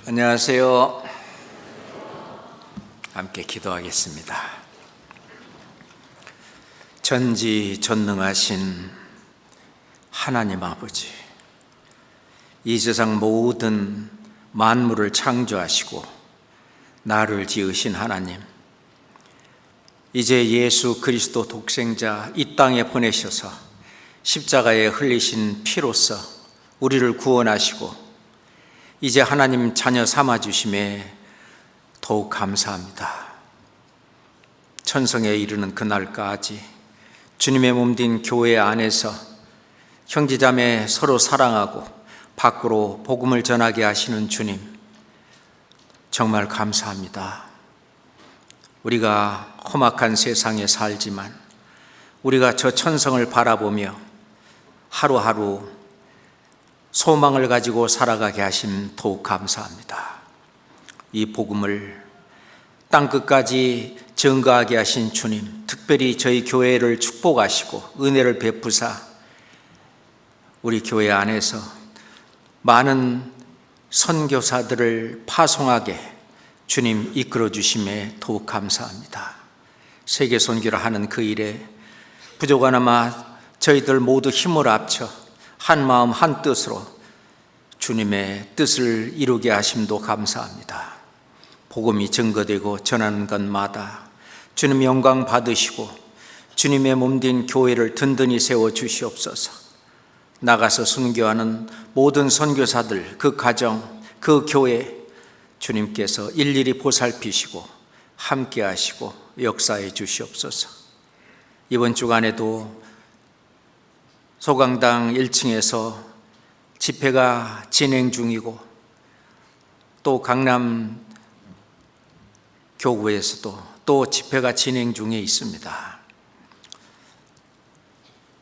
안녕하세요. 함께 기도하겠습니다. 전지전능하신 하나님 아버지, 이 세상 모든 만물을 창조하시고 나를 지으신 하나님, 이제 예수 그리스도 독생자 이 땅에 보내셔서 십자가에 흘리신 피로써 우리를 구원하시고 이제 하나님 자녀 삼아주심에 더욱 감사합니다. 천성에 이르는 그날까지 주님의 몸된 교회 안에서 형제자매 서로 사랑하고 밖으로 복음을 전하게 하시는 주님, 정말 감사합니다. 우리가 험악한 세상에 살지만 우리가 저 천성을 바라보며 하루하루 소망을 가지고 살아가게 하심 더욱 감사합니다. 이 복음을 땅끝까지 전가하게 하신 주님, 특별히 저희 교회를 축복하시고 은혜를 베푸사 우리 교회 안에서 많은 선교사들을 파송하게 주님 이끌어 주심에 더욱 감사합니다. 세계 선교를 하는 그 일에 부족하나마 저희들 모두 힘을 합쳐 한 마음 한 뜻으로 주님의 뜻을 이루게 하심도 감사합니다. 복음이 증거되고 전하는 것마다 주님 영광 받으시고 주님의 몸된 교회를 든든히 세워 주시옵소서. 나가서 순교하는 모든 선교사들, 그 가정, 그 교회 주님께서 일일이 보살피시고 함께 하시고 역사해 주시옵소서. 이번 주간에도 소강당 1층에서 집회가 진행 중이고 또 강남 교구에서도 또 집회가 진행 중에 있습니다.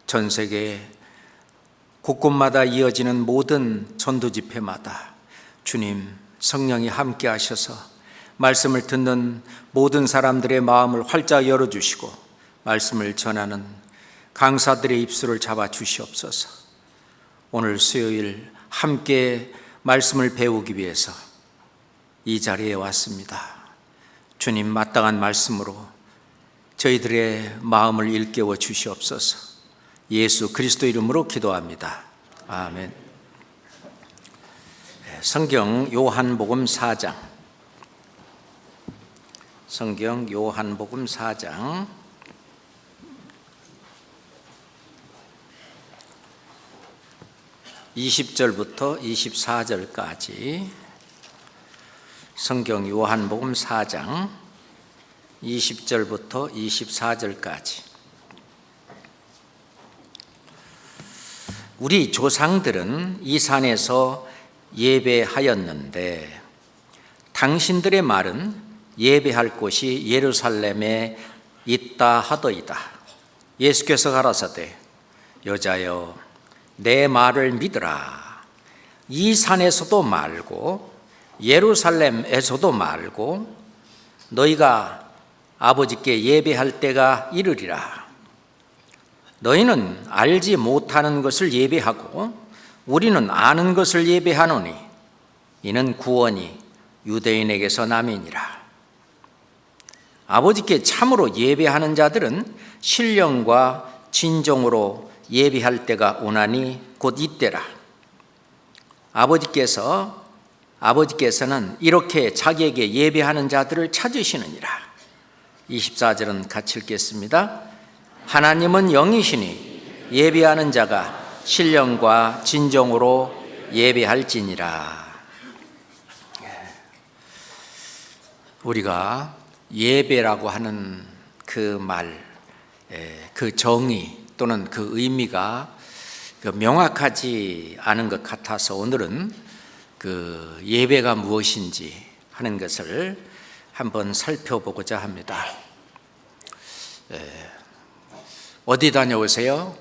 전 세계 곳곳마다 이어지는 모든 전도 집회마다 주님 성령이 함께 하셔서 말씀을 듣는 모든 사람들의 마음을 활짝 열어주시고 말씀을 전하는 강사들의 입술을 잡아 주시옵소서. 오늘 수요일 함께 말씀을 배우기 위해서 이 자리에 왔습니다. 주님 마땅한 말씀으로 저희들의 마음을 일깨워 주시옵소서. 예수 그리스도 이름으로 기도합니다. 아멘. 성경 요한복음 4장, 성경 요한복음 4장 20절부터 24절까지, 성경 요한복음 4장 20절부터 24절까지. 우리 조상들은 이 산에서 예배하였는데 당신들의 말은 예배할 곳이 예루살렘에 있다 하더이다. 예수께서 가라사대 여자여 내 말을 믿으라. 이 산에서도 말고 예루살렘에서도 말고 너희가 아버지께 예배할 때가 이르리라. 너희는 알지 못하는 것을 예배하고 우리는 아는 것을 예배하노니 이는 구원이 유대인에게서 남이니라. 아버지께 참으로 예배하는 자들은 신령과 진정으로 예배할 때가 오나니 곧 이때라. 아버지께서는 이렇게 자기에게 예배하는 자들을 찾으시느니라. 24절은 같이 읽겠습니다. 하나님은 영이시니 예배하는 자가 신령과 진정으로 예배할지니라. 우리가 예배라고 하는 그 말, 그 정의 또는 그 의미가 명확하지 않은 것 같아서 오늘은 그 예배가 무엇인지 하는 것을 한번 살펴보고자 합니다. 어디 다녀오세요?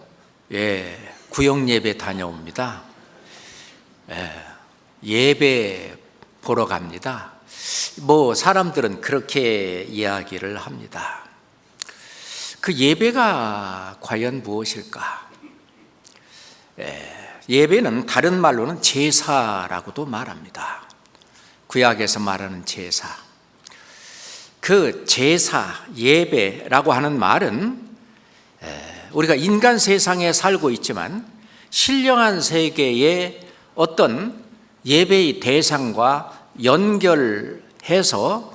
구역 예배 다녀옵니다. 예배 보러 갑니다. 사람들은 그렇게 이야기를 합니다. 그 예배가 과연 무엇일까? 예배는 다른 말로는 제사라고도 말합니다. 구약에서 말하는 제사. 그 제사, 예배라고 하는 말은 우리가 인간 세상에 살고 있지만 신령한 세계의 어떤 예배의 대상과 연결해서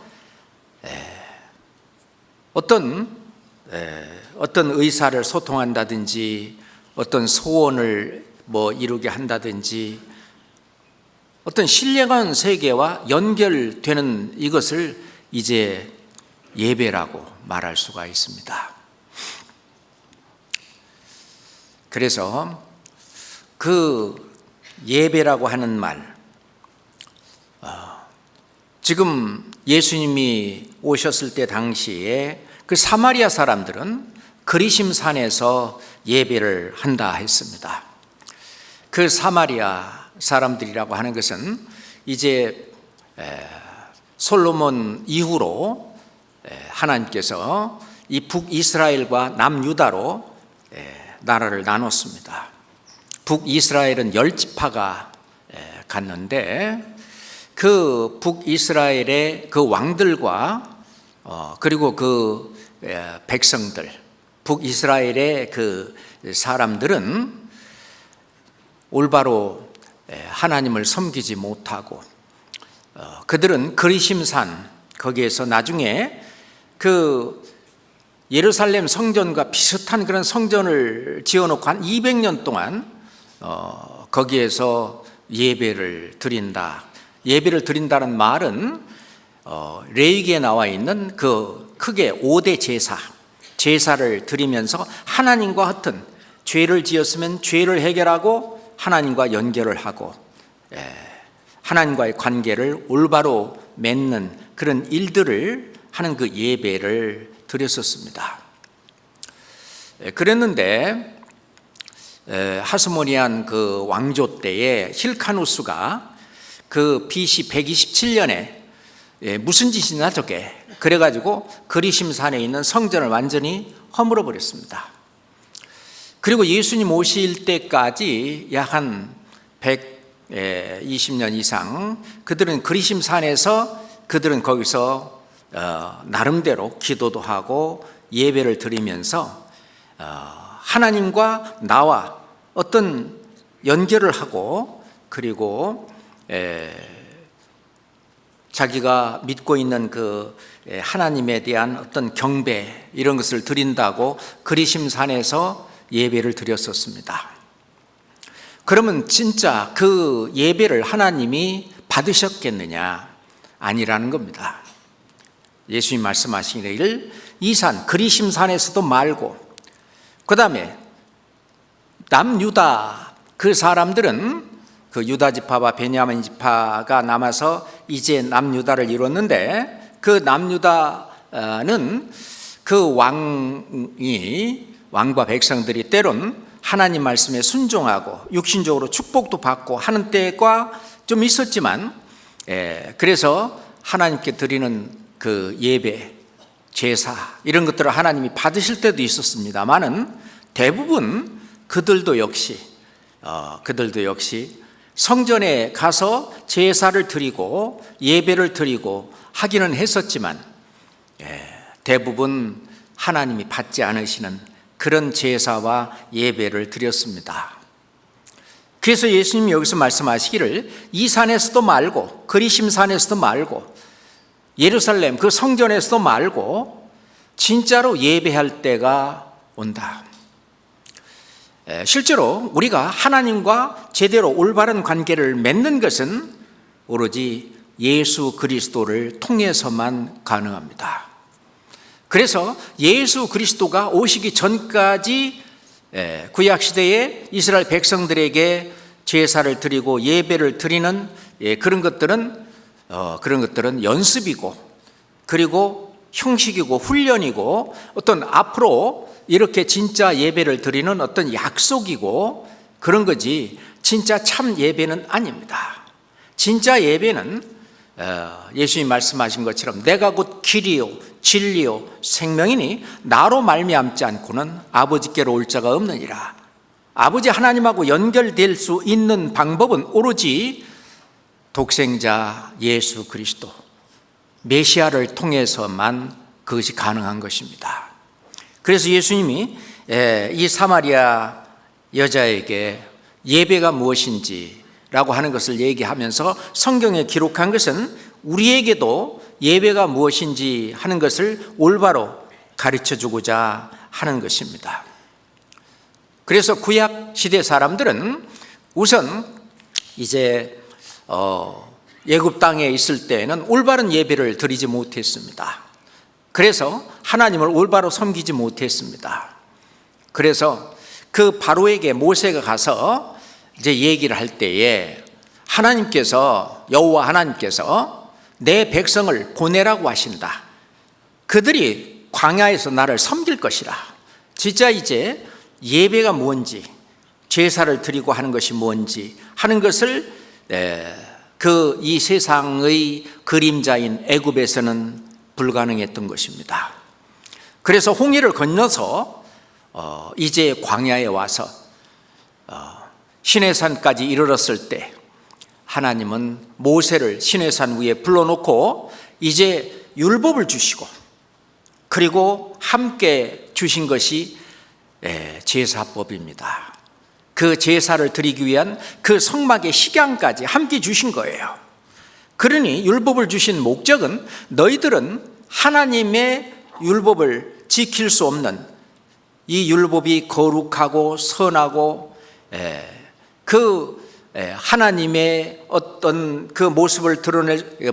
어떤 의사를 소통한다든지 어떤 소원을 이루게 한다든지 어떤 신령한 세계와 연결되는 이것을 이제 예배라고 말할 수가 있습니다. 그래서 그 예배라고 하는 말, 지금 예수님이 오셨을 때 당시에 그 사마리아 사람들은 그리심산에서 예배를 한다 했습니다. 그 사마리아 사람들이라고 하는 것은 이제 솔로몬 이후로 하나님께서 이 북이스라엘과 남유다로 나라를 나눴습니다. 북이스라엘은 10지파가 갔는데 그 북이스라엘의 그 왕들과 그리고 그 백성들, 북이스라엘의 그 사람들은 올바로 하나님을 섬기지 못하고 그들은 그리심산 거기에서 나중에 그 예루살렘 성전과 비슷한 그런 성전을 지어놓고 한 200년 동안 거기에서 예배를 드린다. 예배를 드린다는 말은 레위기에 나와 있는 그 크게 5대 제사를 드리면서 하나님과 같은 죄를 지었으면 죄를 해결하고 하나님과 연결을 하고 하나님과의 관계를 올바로 맺는 그런 일들을 하는 그 예배를 드렸었습니다. 그랬는데 하스모니안 그 왕조 때에 힐카누스가 그 BC 127년에 무슨 짓이나 저게 그래가지고 그리심산에 있는 성전을 완전히 허물어 버렸습니다. 그리고 예수님 오실 때까지 약 한 120년 이상 그들은 그리심산에서 그들은 거기서 나름대로 기도도 하고 예배를 드리면서 하나님과 나와 어떤 연결을 하고 그리고 자기가 믿고 있는 그 하나님에 대한 어떤 경배 이런 것을 드린다고 그리심산에서 예배를 드렸었습니다. 그러면 진짜 그 예배를 하나님이 받으셨겠느냐? 아니라는 겁니다. 예수님 말씀하시기를 이 산 그리심산에서도 말고 그 다음에 남유다 그 사람들은 그 유다 지파와 베냐민 지파가 남아서 이제 남유다를 이뤘는데 그 남유다는 그 왕과 백성들이 때론 하나님 말씀에 순종하고 육신적으로 축복도 받고 하는 때가 좀 있었지만 그래서 하나님께 드리는 그 예배, 제사 이런 것들을 하나님이 받으실 때도 있었습니다만은 대부분 그들도 역시 성전에 가서 제사를 드리고 예배를 드리고 하기는 했었지만 대부분 하나님이 받지 않으시는 그런 제사와 예배를 드렸습니다. 그래서 예수님이 여기서 말씀하시기를 이 산에서도 말고 그리심산에서도 말고 예루살렘 그 성전에서도 말고 진짜로 예배할 때가 온다. 실제로 우리가 하나님과 제대로 올바른 관계를 맺는 것은 오로지 예수 그리스도를 통해서만 가능합니다. 그래서 예수 그리스도가 오시기 전까지 구약시대에 이스라엘 백성들에게 제사를 드리고 예배를 드리는 그런 것들은 연습이고 그리고 형식이고 훈련이고 어떤 앞으로 이렇게 진짜 예배를 드리는 어떤 약속이고 그런 거지 진짜 참 예배는 아닙니다. 진짜 예배는 예수님 말씀하신 것처럼 내가 곧 길이요 진리요 생명이니 나로 말미암지 않고는 아버지께로 올 자가 없느니라. 아버지 하나님하고 연결될 수 있는 방법은 오로지 독생자 예수 그리스도 메시아를 통해서만 그것이 가능한 것입니다. 그래서 예수님이 이 사마리아 여자에게 예배가 무엇인지라고 하는 것을 얘기하면서 성경에 기록한 것은 우리에게도 예배가 무엇인지 하는 것을 올바로 가르쳐 주고자 하는 것입니다. 그래서 구약 시대 사람들은 우선 이제 애굽 땅에 있을 때에는 올바른 예배를 드리지 못했습니다. 그래서 하나님을 올바로 섬기지 못했습니다. 그래서 그 바로에게 모세가 가서 이제 얘기를 할 때에 여호와 하나님께서 내 백성을 보내라고 하신다. 그들이 광야에서 나를 섬길 것이라. 진짜 이제 예배가 뭔지, 제사를 드리고 하는 것이 뭔지 하는 것을 이 세상의 그림자인 애굽에서는 불가능했던 것입니다. 그래서 홍해를 건너서 이제 광야에 와서 시내산까지 이르렀을 때 하나님은 모세를 시내산 위에 불러놓고 이제 율법을 주시고 그리고 함께 주신 것이 제사법입니다. 그 제사를 드리기 위한 그 성막의 식양까지 함께 주신 거예요. 그러니 율법을 주신 목적은 너희들은 하나님의 율법을 지킬 수 없는 이 율법이 거룩하고 선하고 하나님의 어떤 그 모습을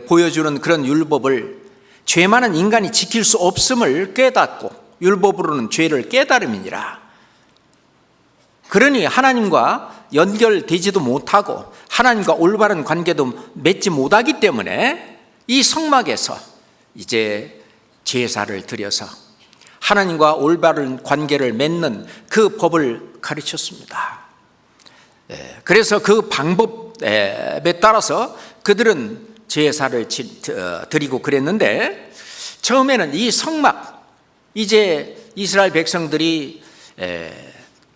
보여주는 그런 율법을 죄 많은 인간이 지킬 수 없음을 깨닫고 율법으로는 죄를 깨달음이니라. 그러니 하나님과 연결되지도 못하고 하나님과 올바른 관계도 맺지 못하기 때문에 이 성막에서 이제 제사를 드려서 하나님과 올바른 관계를 맺는 그 법을 가르쳤습니다. 그래서 그 방법에 따라서 그들은 제사를 드리고 그랬는데 처음에는 이 성막, 이제 이스라엘 백성들이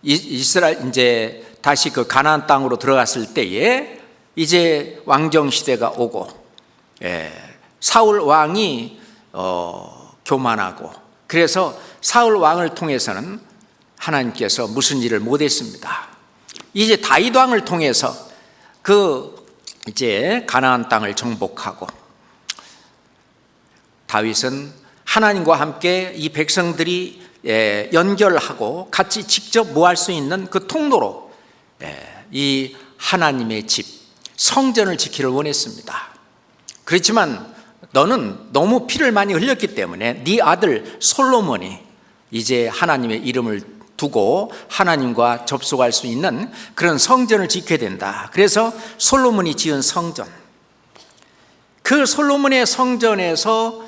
이제 다시 그 가나안 땅으로 들어갔을 때에 이제 왕정 시대가 오고 사울 왕이 교만하고 그래서 사울 왕을 통해서는 하나님께서 무슨 일을 못했습니다. 이제 다윗 왕을 통해서 이제 가나안 땅을 정복하고 다윗은 하나님과 함께 이 백성들이 연결하고 같이 직접 모할 수 있는 그 통로로 이 하나님의 집 성전을 지키를 원했습니다. 그렇지만 너는 너무 피를 많이 흘렸기 때문에 네 아들 솔로몬이 이제 하나님의 이름을 두고 하나님과 접속할 수 있는 그런 성전을 지켜야 된다. 그래서 솔로몬이 지은 성전, 그 솔로몬의 성전에서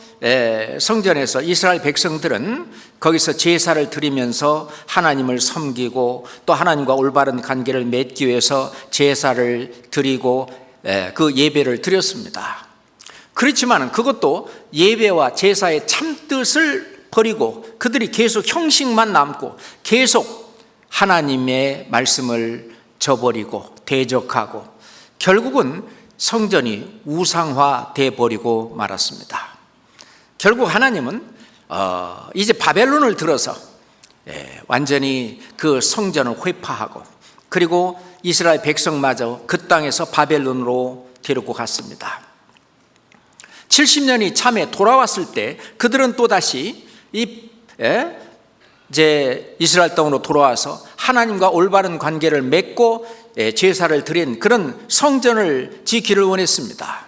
이스라엘 백성들은 거기서 제사를 드리면서 하나님을 섬기고 또 하나님과 올바른 관계를 맺기 위해서 제사를 드리고 그 예배를 드렸습니다. 그렇지만 그것도 예배와 제사의 참뜻을 버리고 그들이 계속 형식만 남고 계속 하나님의 말씀을 저버리고 대적하고 결국은 성전이 우상화돼 버리고 말았습니다. 결국 하나님은 이제 바벨론을 들어서 완전히 그 성전을 회파하고 그리고 이스라엘 백성마저 그 땅에서 바벨론으로 데리고 갔습니다. 70년이 참에 돌아왔을 때 그들은 또다시 이제 이스라엘 땅으로 돌아와서 하나님과 올바른 관계를 맺고 제사를 드린 그런 성전을 지키를 원했습니다.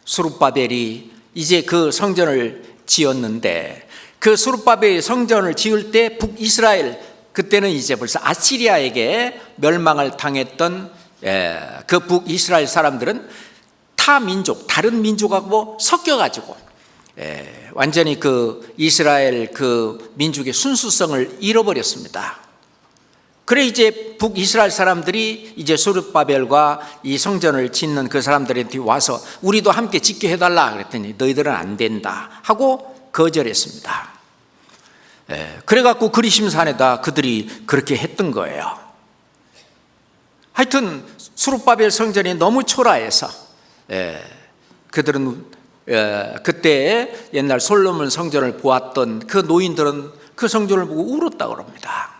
수룹바벨이 이제 그 성전을 지었는데 그 수룹바벨이 성전을 지을 때 북이스라엘, 그때는 이제 벌써 아시리아에게 멸망을 당했던 그 북이스라엘 사람들은 타 민족, 다른 민족하고 섞여가지고 완전히 그 이스라엘 그 민족의 순수성을 잃어버렸습니다. 그래 이제 북이스라엘 사람들이 이제 수룹바벨과 이 성전을 짓는 그 사람들한테 와서 우리도 함께 짓게 해달라 그랬더니 너희들은 안 된다 하고 거절했습니다. 그래갖고 그리심산에다 그들이 그렇게 했던 거예요. 하여튼 수룹바벨 성전이 너무 초라해서 그들은 그때 옛날 솔로몬 성전을 보았던 그 노인들은 그 성전을 보고 울었다고 합니다.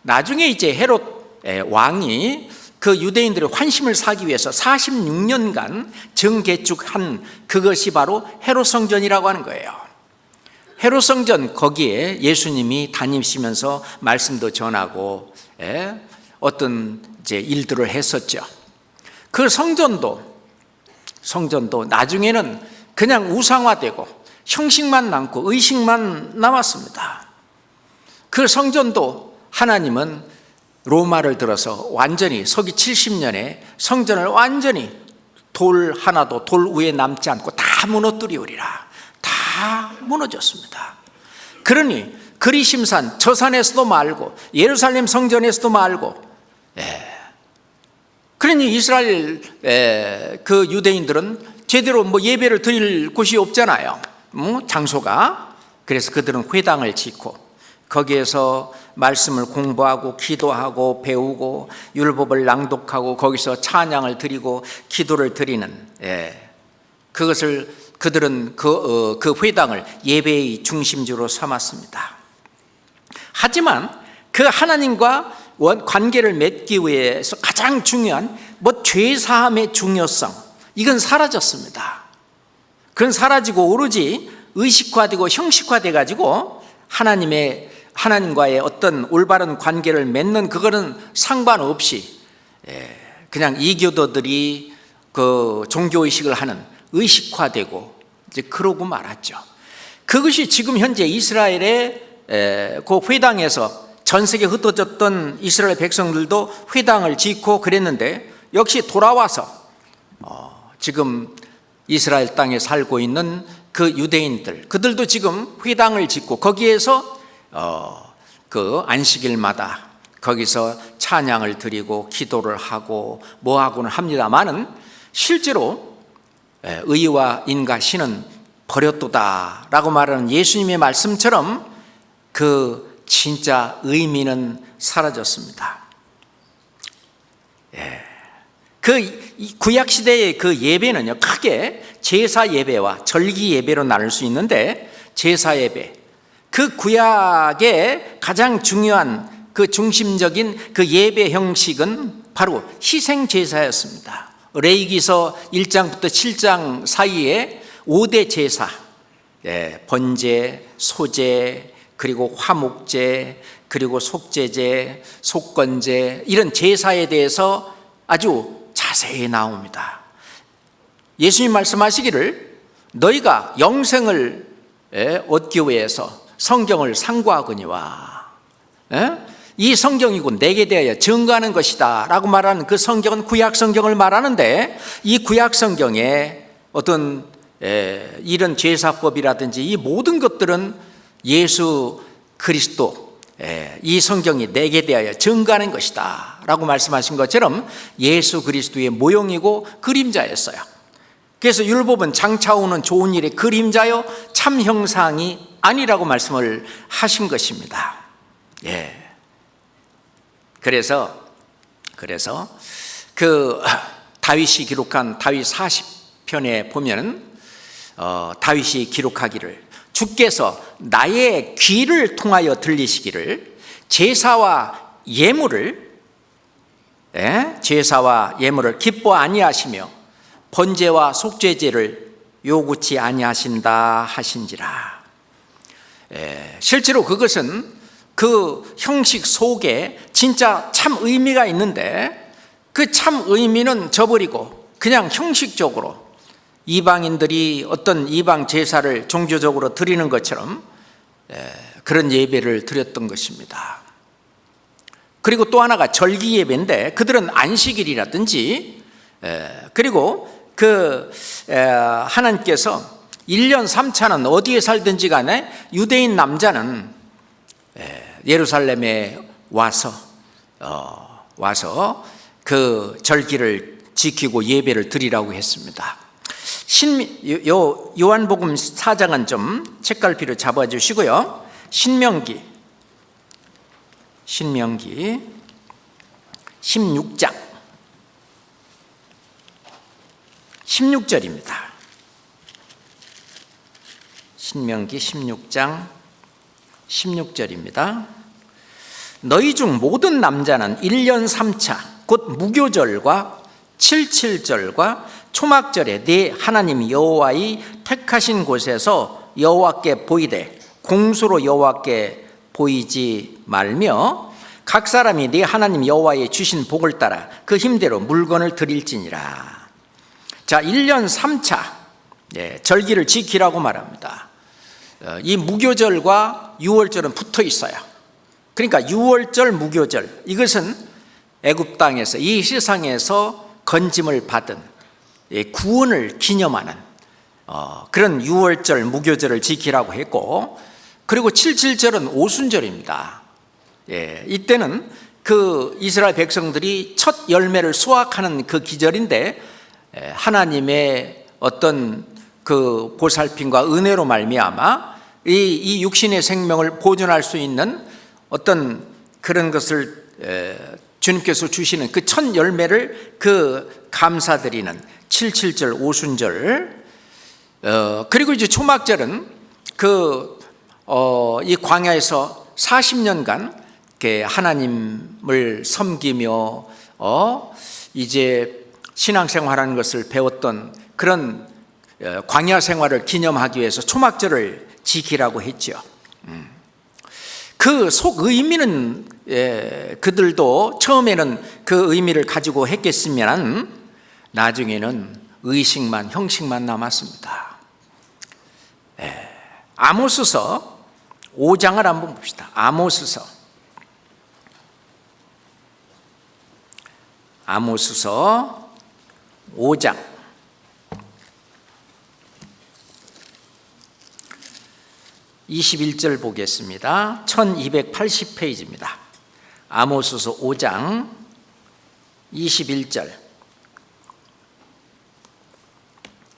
나중에 이제 헤롯 왕이 그 유대인들의 환심을 사기 위해서 46년간 정개축한 그것이 바로 헤롯 성전이라고 하는 거예요. 헤롯 성전, 거기에 예수님이 다니시면서 말씀도 전하고 어떤 이제 일들을 했었죠. 그 성전도 나중에는 그냥 우상화되고 형식만 남고 의식만 남았습니다. 그 성전도 하나님은 로마를 들어서 완전히 서기 70년에 성전을 완전히 돌 하나도 돌 위에 남지 않고 다 무너뜨리우리라. 다 무너졌습니다. 그러니 그리심산 저 산에서도 말고 예루살렘 성전에서도 말고 그러니 이스라엘 그 유대인들은 제대로 예배를 드릴 곳이 없잖아요. 장소가. 그래서 그들은 회당을 짓고 거기에서 말씀을 공부하고 기도하고 배우고 율법을 낭독하고 거기서 찬양을 드리고 기도를 드리는 그것을 그들은 그 회당을 예배의 중심지로 삼았습니다. 하지만 그 하나님과 관계를 맺기 위해서 가장 중요한 죄사함의 중요성, 이건 사라졌습니다. 그건 사라지고 오로지 의식화되고 형식화돼 가지고 하나님과의 어떤 올바른 관계를 맺는 그거는 상관없이 그냥 이교도들이 그 종교의식을 하는 의식화되고 이제 그러고 말았죠. 그것이 지금 현재 이스라엘의 그 회당에서 전 세계에 흩어졌던 이스라엘 백성들도 회당을 짓고 그랬는데 역시 돌아와서 지금 이스라엘 땅에 살고 있는 그 유대인들, 그들도 지금 회당을 짓고 거기에서 그 안식일마다 거기서 찬양을 드리고 기도를 하고 뭐하고는 합니다만은 실제로 의와 인과 신은 버렸도다 라고 말하는 예수님의 말씀처럼 그 진짜 의미는 사라졌습니다. 그 구약시대의 그 예배는요, 크게 제사 예배와 절기 예배로 나눌 수 있는데, 제사 예배, 그 구약의 가장 중요한 그 중심적인 그 예배 형식은 바로 희생 제사였습니다. 레위기서 1장부터 7장 사이에 5대 제사, 번제, 소제, 그리고 화목제, 그리고 속제제, 속건제, 이런 제사에 대해서 아주 자세히 나옵니다. 예수님 말씀하시기를 너희가 영생을 얻기 위해서 성경을 상고하거니와 이 성경이고 내게 대하여 증거하는 것이다 라고 말하는 그 성경은 구약 성경을 말하는데, 이 구약 성경에 어떤 이런 제사법이라든지 이 모든 것들은 예수 그리스도, 이 성경이 내게 대하여 증거하는 것이다 라고 말씀하신 것처럼 예수 그리스도의 모형이고 그림자였어요. 그래서 율법은 장차오는 좋은 일의 그림자요 참 형상이 아니라고 말씀을 하신 것입니다. 그래서 그 다윗이 기록한 다윗 40편에 보면 다윗이 기록하기를 주께서 나의 귀를 통하여 들리시기를 제사와 예물을 기뻐 아니하시며 번제와 속죄제를 요구치 아니하신다 하신지라. 실제로 그것은 그 형식 속에 진짜 참 의미가 있는데 그 참 의미는 저버리고 그냥 형식적으로 이방인들이 어떤 이방 제사를 종교적으로 드리는 것처럼 그런 예배를 드렸던 것입니다. 그리고 또 하나가 절기 예배인데 그들은 안식일이라든지 그리고 하나님께서 1년 3차는 어디에 살든지 간에 유대인 남자는 예루살렘에 와서 그 절기를 지키고 예배를 드리라고 했습니다. 요한복음 4장은 좀 책갈피로 잡아주시고요. 신명기 16장 16절입니다. 신명기 16장 16절입니다. 너희 중 모든 남자는 1년 3차 곧 무교절과 77절과 초막절에 네 하나님 여호와의 택하신 곳에서 여호와께 보이되 공수로 여호와께 보이지 말며 각 사람이 네 하나님 여호와의 주신 복을 따라 그 힘대로 물건을 드릴지니라. 자, 1년 3차 절기를 지키라고 말합니다. 이 무교절과 유월절은 붙어 있어요. 그러니까 유월절, 무교절, 이것은 애굽 땅에서 이 세상에서 건짐을 받은 구원을 기념하는 그런 유월절, 무교절을 지키라고 했고, 그리고 77절은 오순절입니다. 이때는 그 이스라엘 백성들이 첫 열매를 수확하는 그 기절인데 하나님의 어떤 그 보살핌과 은혜로 말미암아 이 육신의 생명을 보존할 수 있는 어떤 그런 것을 주님께서 주시는 그 첫 열매를 그 감사드리는 77절 오순절. 그리고 이제 초막절은 이 광야에서 40년간 하나님을 섬기며 이제 신앙생활하는 것을 배웠던 그런 광야 생활을 기념하기 위해서 초막절을 지키라고 했죠. 그 속 의미는 그들도 처음에는 그 의미를 가지고 했겠으면 나중에는 의식만, 형식만 남았습니다. 아모스서 5장을 한번 봅시다. 아모스서 5장 21절 보겠습니다. 1280페이지입니다. 아모스서 5장 21절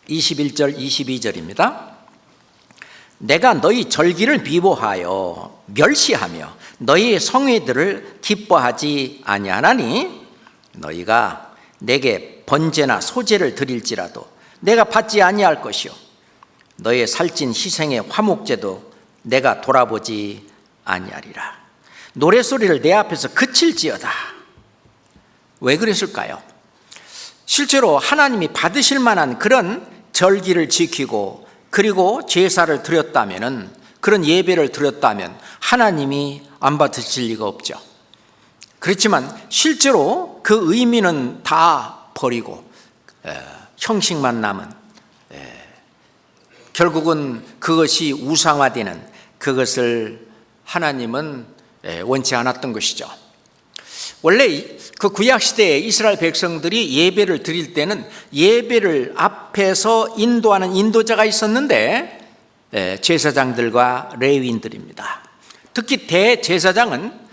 22절입니다. 내가 너희 절기를 미워하여 멸시하며 너희의 성회들을 기뻐하지 아니하나니 너희가 내게 번제나 소제를 드릴지라도 내가 받지 아니할 것이요 너희의 살찐 희생의 화목제도 내가 돌아보지 아니하리라. 노래소리를 내 앞에서 그칠지어다. 왜 그랬을까요? 실제로 하나님이 받으실 만한 그런 절기를 지키고 그리고 제사를 드렸다면, 그런 예배를 드렸다면 하나님이 안 받으실 리가 없죠. 그렇지만 실제로 그 의미는 다 버리고 형식만 남은, 결국은 그것이 우상화되는 그것을 하나님은 원치 않았던 것이죠. 원래 그 구약시대에 이스라엘 백성들이 예배를 드릴 때는 예배를 앞에서 인도하는 인도자가 있었는데 제사장들과 레위인들입니다. 특히 대제사장은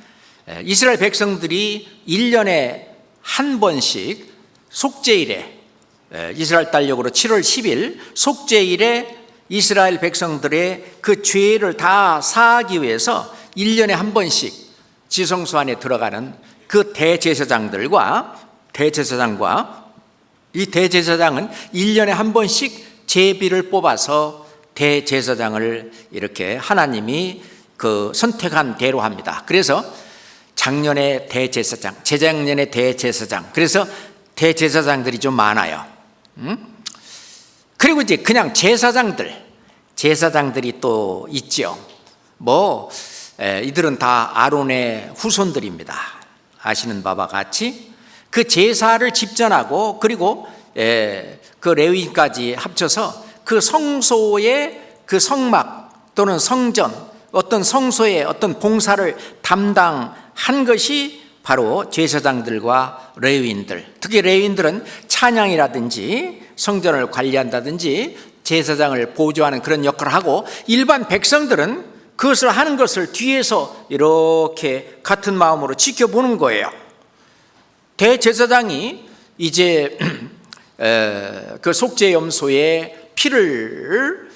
이스라엘 백성들이 1년에 한 번씩 속죄일에, 이스라엘 달력으로 7월 10일 속죄일에 이스라엘 백성들의 그 죄를 다 사하기 위해서 1년에 한 번씩 지성소 안에 들어가는 그 대제사장과 이 대제사장은 1년에 한 번씩 제비를 뽑아서 대제사장을 이렇게 하나님이 그 선택한 대로 합니다. 그래서 작년에 대제사장, 재작년에 대제사장, 그래서 대제사장들이 좀 많아요. 그리고 이제 그냥 제사장들이 또 있죠. 이들은 다 아론의 후손들입니다. 아시는 바와 같이 그 제사를 집전하고 그리고 그 레위인까지 합쳐서 그 성소의 그 성막 또는 성전, 어떤 성소의 어떤 봉사를 담당한 것이 바로 제사장들과 레위인들. 특히 레위인들은 찬양이라든지 성전을 관리한다든지 제사장을 보조하는 그런 역할을 하고, 일반 백성들은 그것을 하는 것을 뒤에서 이렇게 같은 마음으로 지켜보는 거예요. 대제사장이 이제 그 속죄염소에 피를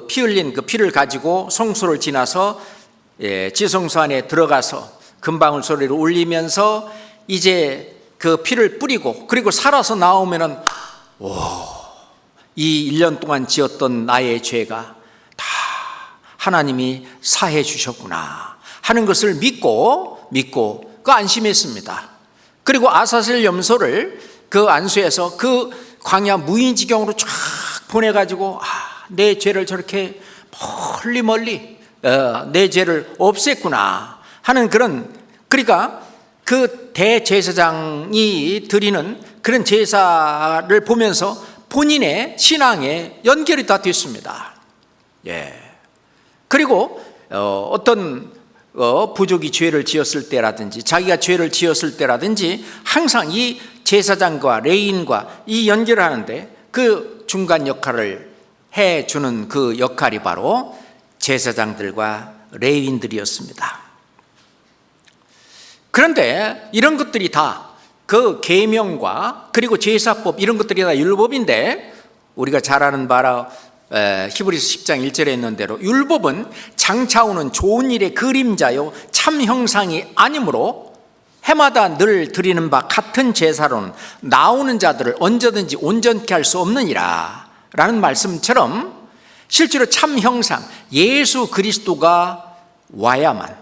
피 흘린 그 피를 가지고 성소를 지나서 지성소 안에 들어가서 금방울 소리를 울리면서 이제 그 피를 뿌리고 그리고 살아서 나오면은 이 1년 동안 지었던 나의 죄가 다 하나님이 사해 주셨구나 하는 것을 믿고 그 안심했습니다. 그리고 아사셀 염소를 그 안수해서 그 광야 무인지경으로 쫙 보내가지고 내 죄를 저렇게 멀리 내 죄를 없앴구나 하는 그러니까 그 대제사장이 드리는 그런 제사를 보면서 본인의 신앙에 연결이 다 됐습니다. 그리고 어떤 부족이 죄를 지었을 때라든지 자기가 죄를 지었을 때라든지 항상 이 제사장과 레위인과 이 연결을 하는데 그 중간 역할을 해주는 그 역할이 바로 제사장들과 레위인들이었습니다. 그런데 이런 것들이 다 그 계명과 그리고 제사법 이런 것들이 다 율법인데 우리가 잘 아는 바라 히브리서 10장 1절에 있는 대로 율법은 장차 오는 좋은 일의 그림자요 참 형상이 아니므로 해마다 늘 드리는 바 같은 제사로는 나오는 자들을 언제든지 온전케 할 수 없느니라 라는 말씀처럼 실제로 참 형상 예수 그리스도가 와야만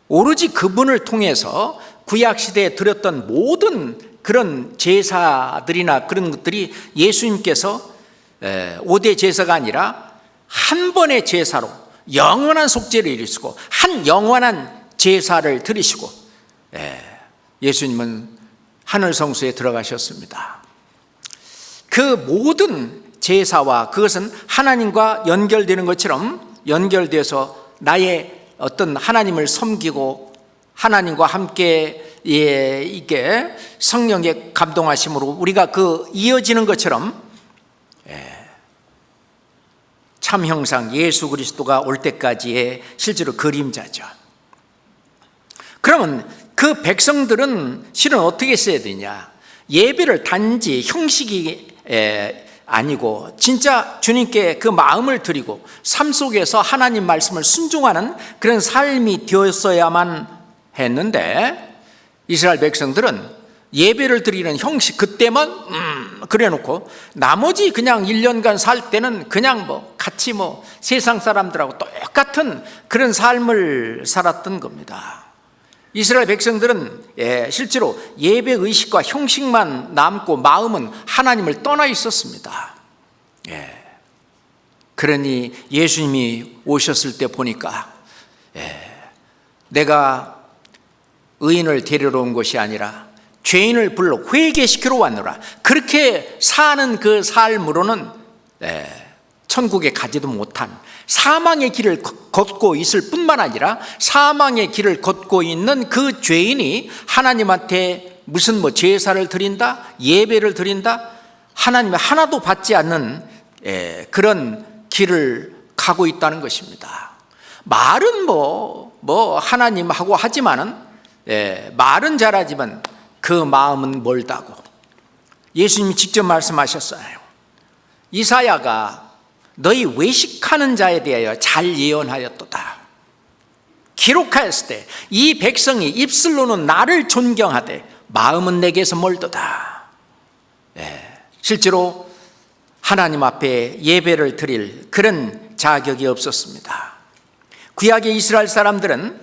오로지 그분을 통해서 구약시대에 드렸던 모든 그런 제사들이나 그런 것들이 예수님께서 5대 제사가 아니라 한 번의 제사로 영원한 속죄를 이루시고 한 영원한 제사를 드리시고 예수님은 하늘 성소에 들어가셨습니다. 그 모든 제사와 그것은 하나님과 연결되는 것처럼 연결돼서 나의 어떤 하나님을 섬기고 하나님과 함께 이게 성령의 감동하심으로 우리가 그 이어지는 것처럼 참 형상 예수 그리스도가 올 때까지의 실제로 그림자죠. 그러면 그 백성들은 실은 어떻게 써야 되냐? 예배를 단지 형식이 아니고 진짜 주님께 그 마음을 드리고 삶 속에서 하나님 말씀을 순종하는 그런 삶이 되었어야만 했는데 이스라엘 백성들은 예배를 드리는 형식 그때만 그래 놓고 나머지 그냥 1년간 살 때는 그냥 같이 세상 사람들하고 똑같은 그런 삶을 살았던 겁니다. 이스라엘 백성들은 실제로 예배 의식과 형식만 남고 마음은 하나님을 떠나 있었습니다. 그러니 예수님이 오셨을 때 보니까 내가 의인을 데리러 온 것이 아니라 죄인을 불러 회개시키러 왔노라. 그렇게 사는 그 삶으로는 천국에 가지도 못한 사망의 길을 걷고 있을 뿐만 아니라 사망의 길을 걷고 있는 그 죄인이 하나님한테 무슨 제사를 드린다, 예배를 드린다, 하나님의 하나도 받지 않는 그런 길을 가고 있다는 것입니다. 말은 하나님하고 하지만은 말은 잘하지만 그 마음은 멀다고 예수님이 직접 말씀하셨어요. 이사야가 너희 외식하는 자에 대하여 잘 예언하였도다. 기록하였을 때 이 백성이 입술로는 나를 존경하되 마음은 내게서 멀도다. 실제로 하나님 앞에 예배를 드릴 그런 자격이 없었습니다. 구약의 이스라엘 사람들은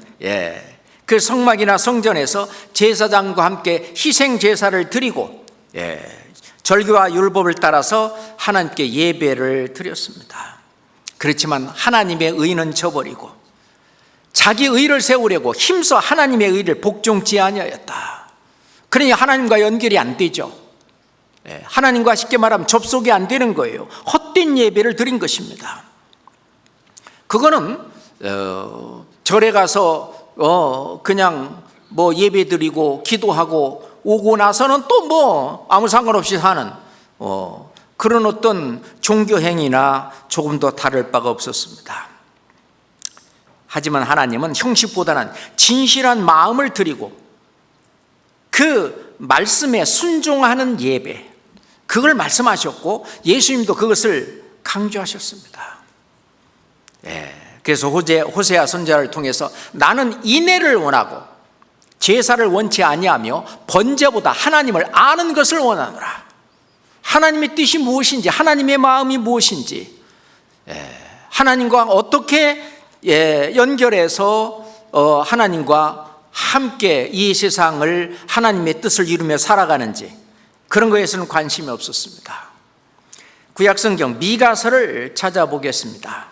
그 성막이나 성전에서 제사장과 함께 희생 제사를 드리고 절기와 율법을 따라서 하나님께 예배를 드렸습니다. 그렇지만 하나님의 의는 저버리고 자기 의를 세우려고 힘써 하나님의 의를 복종치 아니하였다. 그러니 하나님과 연결이 안 되죠. 하나님과 쉽게 말하면 접속이 안 되는 거예요. 헛된 예배를 드린 것입니다. 그거는 절에 가서 그냥 예배 드리고 기도하고 오고 나서는 또 아무 상관없이 사는 그런 어떤 종교 행위나 조금 더 다를 바가 없었습니다. 하지만 하나님은 형식보다는 진실한 마음을 드리고 그 말씀에 순종하는 예배, 그걸 말씀하셨고 예수님도 그것을 강조하셨습니다. 그래서 호세아 선지자를 통해서 나는 인애를 원하고 제사를 원치 아니하며 번제보다 하나님을 아는 것을 원하노라. 하나님의 뜻이 무엇인지, 하나님의 마음이 무엇인지, 하나님과 어떻게 연결해서 하나님과 함께 이 세상을 하나님의 뜻을 이루며 살아가는지, 그런 것에서는 관심이 없었습니다. 구약성경 미가서를 찾아보겠습니다.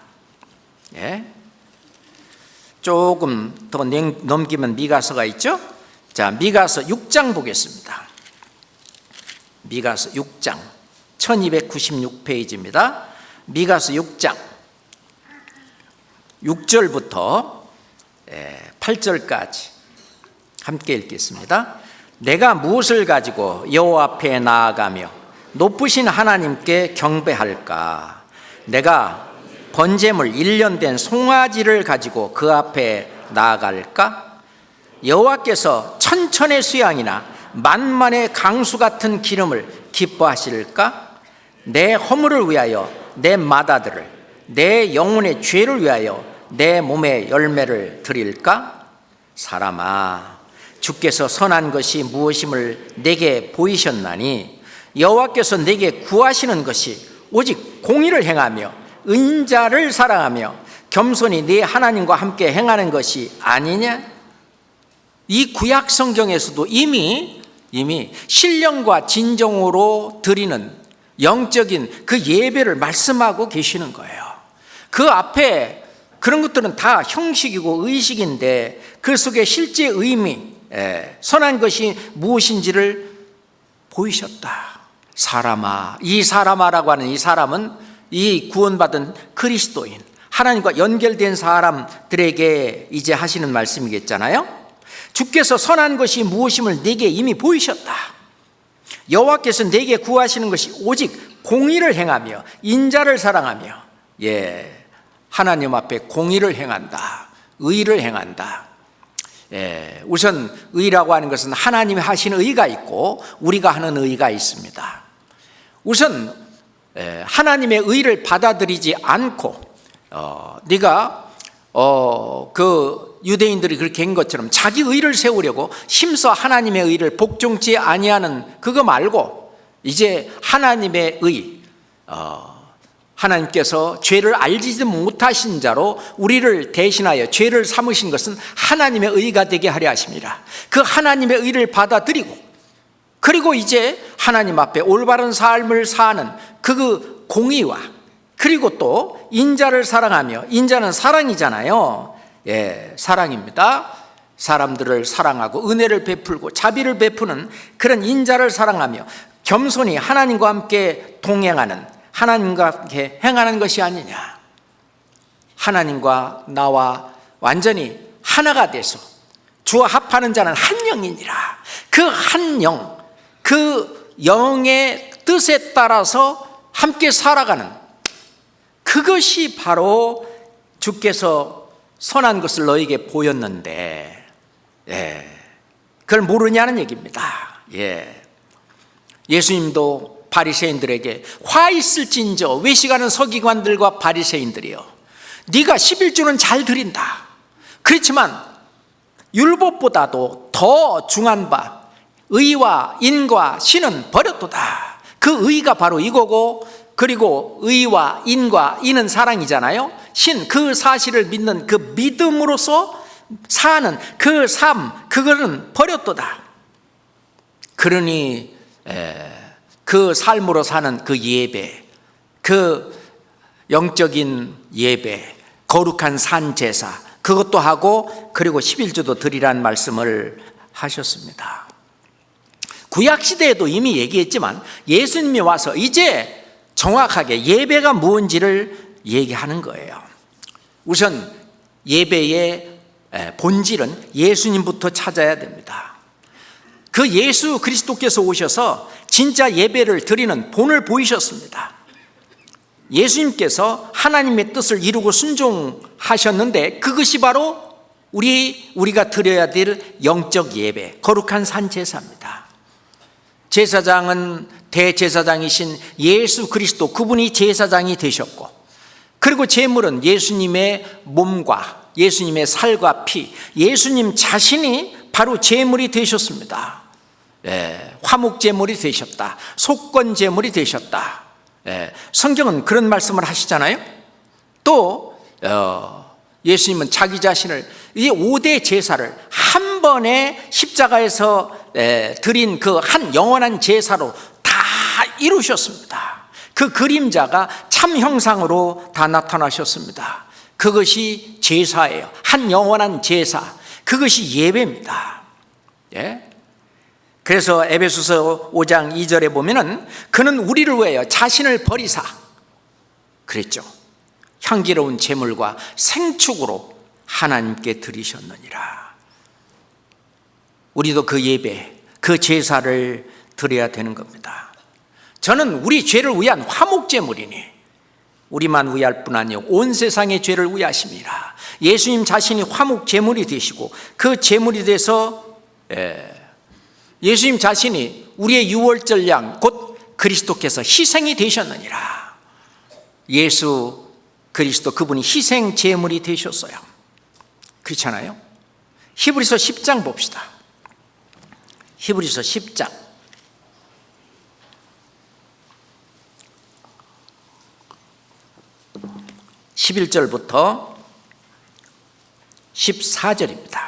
조금 더 넘기면 미가서가 있죠. 자, 미가서 6장 보겠습니다. 미가서 6장 1296페이지입니다. 미가서 6장 6절부터 8절까지 함께 읽겠습니다. 내가 무엇을 가지고 여호와 앞에 나아가며 높으신 하나님께 경배할까? 내가 번제물 1년 된 송아지를 가지고 그 앞에 나아갈까? 여호와께서 천천의 수양이나 만만의 강수 같은 기름을 기뻐하실까? 내 허물을 위하여 내 맏아들을, 내 영혼의 죄를 위하여 내 몸의 열매를 드릴까? 사람아, 주께서 선한 것이 무엇임을 내게 보이셨나니 여호와께서 내게 구하시는 것이 오직 공의를 행하며 은자를 사랑하며 겸손히 네 하나님과 함께 행하는 것이 아니냐? 이 구약 성경에서도 이미 신령과 진정으로 드리는 영적인 그 예배를 말씀하고 계시는 거예요. 그 앞에 그런 것들은 다 형식이고 의식인데 그 속에 실제 의미, 선한 것이 무엇인지를 보이셨다. 사람아, 이 사람아라고 하는 이 사람은 이 구원받은 그리스도인, 하나님과 연결된 사람들에게 이제 하시는 말씀이겠잖아요. 주께서 선한 것이 무엇임을 내게 이미 보이셨다. 여호와께서 내게 구하시는 것이 오직 공의를 행하며 인자를 사랑하며, 하나님 앞에 공의를 행한다, 의를 행한다. 우선 의라고 하는 것은 하나님이 하시는 의가 있고 우리가 하는 의가 있습니다. 우선 하나님의 의를 받아들이지 않고 네가 그 유대인들이 그렇게 한 것처럼 자기 의를 세우려고 심서 하나님의 의를 복종치 아니하는 그거 말고, 이제 하나님의 의, 하나님께서 죄를 알지도 못하신 자로 우리를 대신하여 죄를 삼으신 것은 하나님의 의가 되게 하려 하십니다. 그 하나님의 의를 받아들이고, 그리고 이제 하나님 앞에 올바른 삶을 사는 그 공의와, 그리고 또 인자를 사랑하며, 인자는 사랑이잖아요. 사랑입니다. 사람들을 사랑하고 은혜를 베풀고 자비를 베푸는 그런 인자를 사랑하며 겸손히 하나님과 함께 동행하는, 하나님과 함께 행하는 것이 아니냐. 하나님과 나와 완전히 하나가 돼서 주와 합하는 자는 한 영이니라. 그 한 영, 그 영의 뜻에 따라서 함께 살아가는, 그것이 바로 주께서 선한 것을 너에게 보였는데 그걸 모르냐는 얘기입니다. 예수님도 바리새인들에게 화 있을진저, 외식하는 서기관들과 바리새인들이여, 네가 11조는 잘 드린다. 그렇지만 율법보다도 더 중한 바 의와 인과 신은 버렸도다. 그 의가 바로 이거고, 그리고 의와 인과 인은 사랑이잖아요. 신, 그 사실을 믿는 그 믿음으로서 사는 그 삶, 그거는 버렸도다. 그러니 그 삶으로 사는 그 예배, 그 영적인 예배, 거룩한 산제사, 그것도 하고, 그리고 11조도 드리라는 말씀을 하셨습니다. 구약시대에도 이미 얘기했지만 예수님이 와서 이제 정확하게 예배가 무엇인지를 얘기하는 거예요. 우선 예배의 본질은 예수님부터 찾아야 됩니다. 그 예수 그리스도께서 오셔서 진짜 예배를 드리는 본을 보이셨습니다. 예수님께서 하나님의 뜻을 이루고 순종하셨는데 그것이 바로 우리가 드려야 될 영적 예배, 거룩한 산제사입니다. 제사장은 대제사장이신 예수 그리스도, 그분이 제사장이 되셨고, 그리고 제물은 예수님의 몸과 예수님의 살과 피, 예수님 자신이 바로 제물이 되셨습니다. 화목제물이 되셨다, 속건제물이 되셨다. 성경은 그런 말씀을 하시잖아요. 또 예수님은 자기 자신을, 이 5대 제사를 한 번에 십자가에서 드린 그 한 영원한 제사로 다 이루셨습니다. 그 그림자가 참 형상으로 다 나타나셨습니다. 그것이 제사예요. 한 영원한 제사, 그것이 예배입니다. 그래서 에베소서 5장 2절에 보면은 그는 우리를 위하여 자신을 버리사 그랬죠. 향기로운 제물과 생축으로 하나님께 드리셨느니라. 우리도 그 예배, 그 제사를 드려야 되는 겁니다. 저는 우리 죄를 위한 화목제물이니 우리만 위할 뿐 아니요 온 세상의 죄를 위하심이라. 예수님 자신이 화목제물이 되시고 그 제물이 돼서 예수님 자신이 우리의 유월절 양 곧 그리스도께서 희생이 되셨느니라. 예수 그리스도 그분이 희생 제물이 되셨어요. 그렇잖아요. 히브리서 10장 봅시다. 히브리서 10장 11절부터 14절입니다.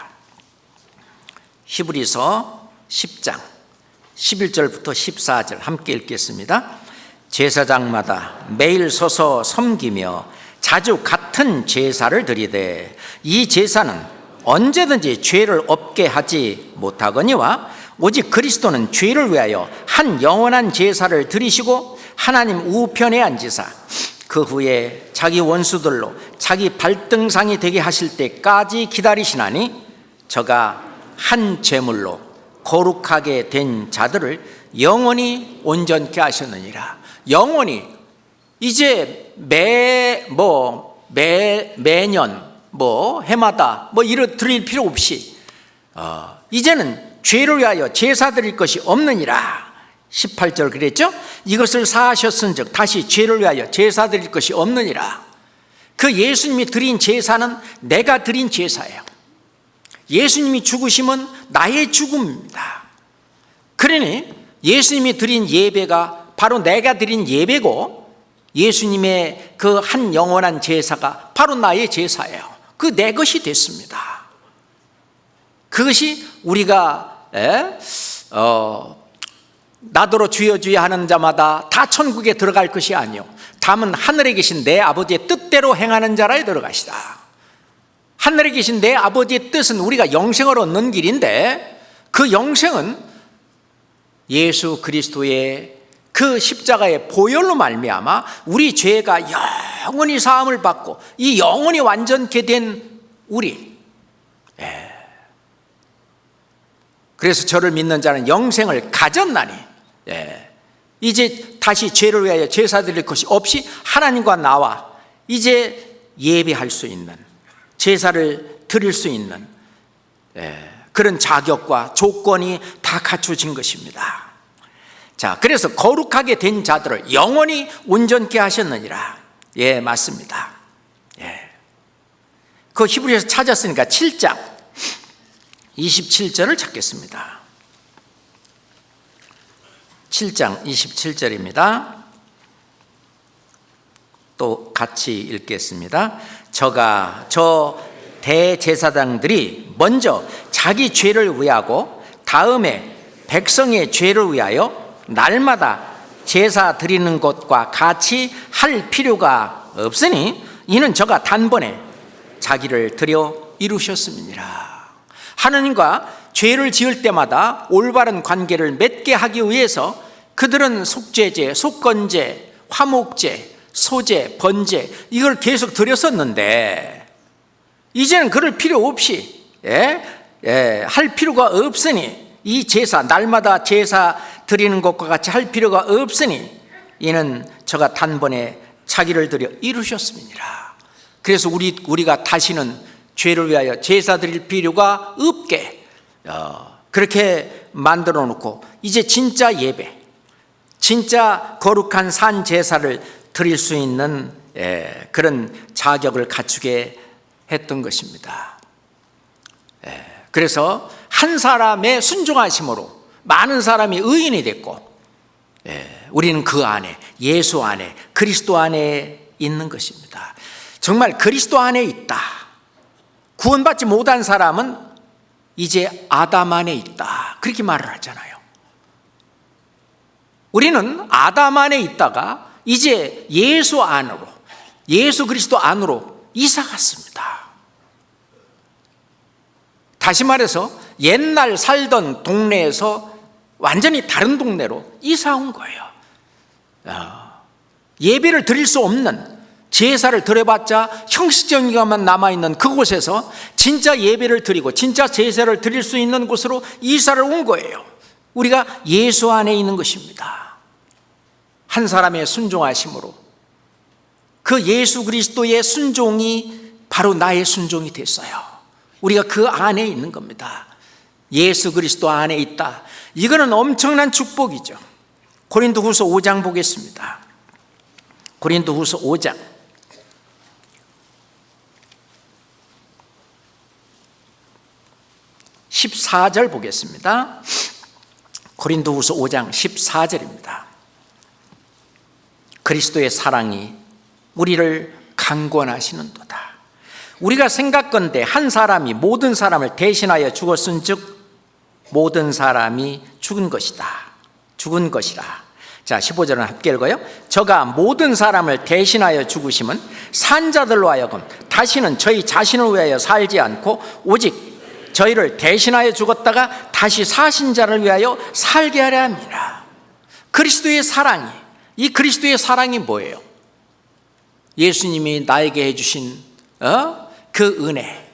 히브리서 10장 11절부터 14절 함께 읽겠습니다. 제사장마다 매일 서서 섬기며 자주 같은 제사를 드리되 이 제사는 언제든지 죄를 없게 하지 못하거니와 오직 그리스도는 죄를 위하여 한 영원한 제사를 드리시고 하나님 우편에 앉으사 그 후에 자기 원수들로 자기 발등상이 되게 하실 때까지 기다리시나니 저가 한 제물로 거룩하게 된 자들을 영원히 온전케 하셨느니라. 영원히 이제 매년 해마다 이런 드릴 필요 없이 이제는 죄를 위하여 제사 드릴 것이 없느니라. 18절 그랬죠? 이것을 사하셨은즉 다시 죄를 위하여 제사 드릴 것이 없느니라. 그 예수님이 드린 제사는 내가 드린 제사예요. 예수님이 죽으심은 나의 죽음입니다. 그러니 예수님이 드린 예배가 바로 내가 드린 예배고 예수님의 그 한 영원한 제사가 바로 나의 제사예요. 그 내 것이 됐습니다. 그것이 우리가 나더러 주여 주여 하는 자마다 다 천국에 들어갈 것이 아니요 다만 하늘에 계신 내 아버지의 뜻대로 행하는 자라에 들어가시다. 하늘에 계신 내 아버지의 뜻은 우리가 영생을 얻는 길인데 그 영생은 예수 그리스도의 그 십자가의 보혈로 말미암아 우리 죄가 영원히 사함을 받고 이 영원히 완전케 된 우리. 그래서 저를 믿는 자는 영생을 가졌나니 이제 다시 죄를 위하여 제사 드릴 것이 없이 하나님과 나와 이제 예배할 수 있는, 제사를 드릴 수 있는 그런 자격과 조건이 다 갖춰진 것입니다. 자, 그래서 거룩하게 된 자들을 영원히 온전케 하셨느니라. 맞습니다. 그 히브리서 찾았으니까 7장 27절을 찾겠습니다. 7장 27절입니다. 또 같이 읽겠습니다. 저 대제사장들이 먼저 자기 죄를 위하고 다음에 백성의 죄를 위하여 날마다 제사 드리는 것과 같이 할 필요가 없으니 이는 저가 단번에 자기를 드려 이루셨음이니라. 하나님과 죄를 지을 때마다 올바른 관계를 맺게 하기 위해서 그들은 속죄제, 속건제, 화목제, 소제, 번제 이걸 계속 드렸었는데 이제는 그럴 필요 없이 할 필요가 없으니 이 제사 날마다 제사 드리는 것과 같이 할 필요가 없으니 이는 저가 단번에 자기를 드려 이루셨음이니라. 그래서 우리가 다시는 죄를 위하여 제사 드릴 필요가 없게 그렇게 만들어 놓고 이제 진짜 예배, 진짜 거룩한 산 제사를 드릴 수 있는 그런 자격을 갖추게 했던 것입니다. 그래서 한 사람의 순종하심으로 많은 사람이 의인이 됐고, 우리는 그 안에, 예수 안에, 그리스도 안에 있는 것입니다. 정말 그리스도 안에 있다. 구원받지 못한 사람은 이제 아담 안에 있다, 그렇게 말을 하잖아요. 우리는 아담 안에 있다가 이제 예수 안으로, 예수 그리스도 안으로 이사 갔습니다. 다시 말해서 옛날 살던 동네에서 완전히 다른 동네로 이사 온 거예요. 예배를 드릴 수 없는, 제사를 드려봤자 형식적인 것만 남아있는 그곳에서 진짜 예배를 드리고 진짜 제사를 드릴 수 있는 곳으로 이사를 온 거예요. 우리가 예수 안에 있는 것입니다. 한 사람의 순종하심으로 그 예수 그리스도의 순종이 바로 나의 순종이 됐어요. 우리가 그 안에 있는 겁니다. 예수 그리스도 안에 있다. 이거는 엄청난 축복이죠. 고린도후서 5장 보겠습니다. 고린도후서 5장 14절 보겠습니다. 고린도후서 5장 14절입니다. 그리스도의 사랑이 우리를 강권하시는도다. 우리가 생각건대 한 사람이 모든 사람을 대신하여 죽었은즉 모든 사람이 죽은 것이다. 죽은 것이라. 자, 15절은 함께 읽어요. 저가 모든 사람을 대신하여 죽으심은 산자들로 하여금 다시는 저희 자신을 위하여 살지 않고 오직 저희를 대신하여 죽었다가 다시 사신 자를 위하여 살게 하려 함이라. 그리스도의 사랑이, 이 그리스도의 사랑이 뭐예요? 예수님이 나에게 해주신 그 은혜,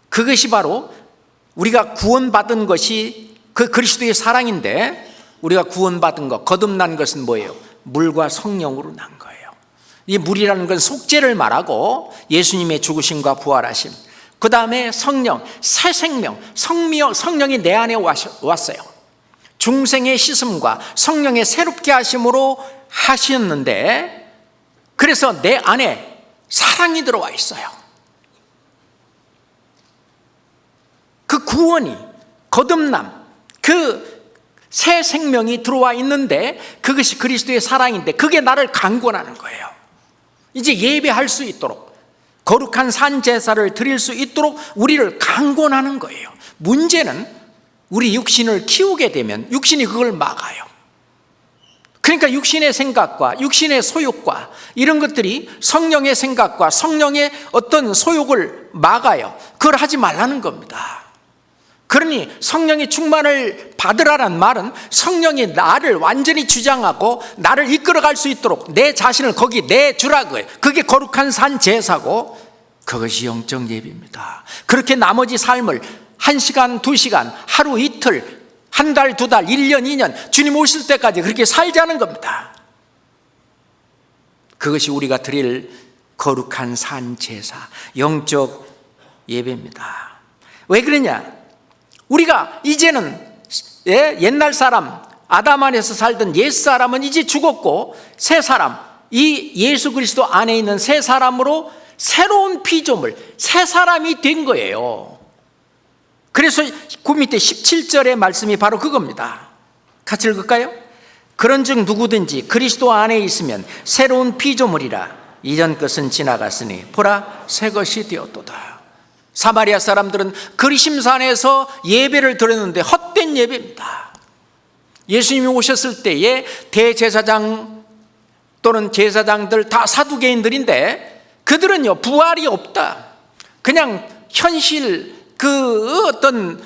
그것이 바로 우리가 구원받은 것이 그 그리스도의 사랑인데, 우리가 구원받은 것, 거듭난 것은 뭐예요? 물과 성령으로 난 거예요. 이 물이라는 건 속죄를 말하고 예수님의 죽으심과 부활하심, 그 다음에 성령, 새 생명, 성령이 내 안에 왔어요. 중생의 씻음과 성령의 새롭게 하심으로 하셨는데, 그래서 내 안에 사랑이 들어와 있어요. 그 구원이, 거듭남, 그 새 생명이 들어와 있는데 그것이 그리스도의 사랑인데, 그게 나를 강권하는 거예요. 이제 예배할 수 있도록, 거룩한 산 제사를 드릴 수 있도록 우리를 강권하는 거예요. 문제는 우리 육신을 키우게 되면 육신이 그걸 막아요. 그러니까 육신의 생각과 육신의 소욕과 이런 것들이 성령의 생각과 성령의 어떤 소욕을 막아요. 그걸 하지 말라는 겁니다. 그러니 성령의 충만을 받으라는 말은 성령이 나를 완전히 주장하고 나를 이끌어갈 수 있도록 내 자신을 거기 내주라고요. 그게 거룩한 산 제사고, 그것이 영적 예배입니다. 그렇게 나머지 삶을 1시간, 2시간, 하루 이틀, 한 달, 2달, 1년, 2년 주님 오실 때까지 그렇게 살자는 겁니다. 그것이 우리가 드릴 거룩한 산 제사, 영적 예배입니다. 왜 그러냐? 우리가 이제는 옛날 사람, 아담 안에서 살던 옛 사람은 이제 죽었고, 새 사람, 이 예수 그리스도 안에 있는 새 사람으로 새로운 피조물, 새 사람이 된 거예요. 그래서 그 밑에 17절의 말씀이 바로 그겁니다. 같이 읽을까요? 그런즉 누구든지 그리스도 안에 있으면 새로운 피조물이라. 이전 것은 지나갔으니 보라 새 것이 되었도다. 사마리아 사람들은 그리심산에서 예배를 드렸는데 헛된 예배입니다. 예수님이 오셨을 때에 대제사장 또는 제사장들 다 사두개인들인데, 그들은요 부활이 없다. 그냥 현실 그 어떤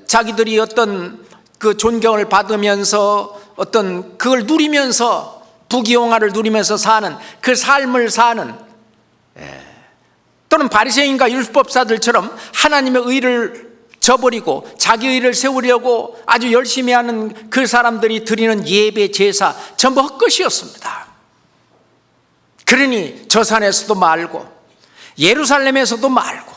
자기들이 어떤 그 존경을 받으면서 어떤 그걸 누리면서 부귀영화를 누리면서 사는 그 삶을 사는, 또는 바리새인과 율법사들처럼 하나님의 의를 저버리고 자기 의를 세우려고 아주 열심히 하는 그 사람들이 드리는 예배 제사 전부 헛것이었습니다. 그러니 저 산에서도 말고 예루살렘에서도 말고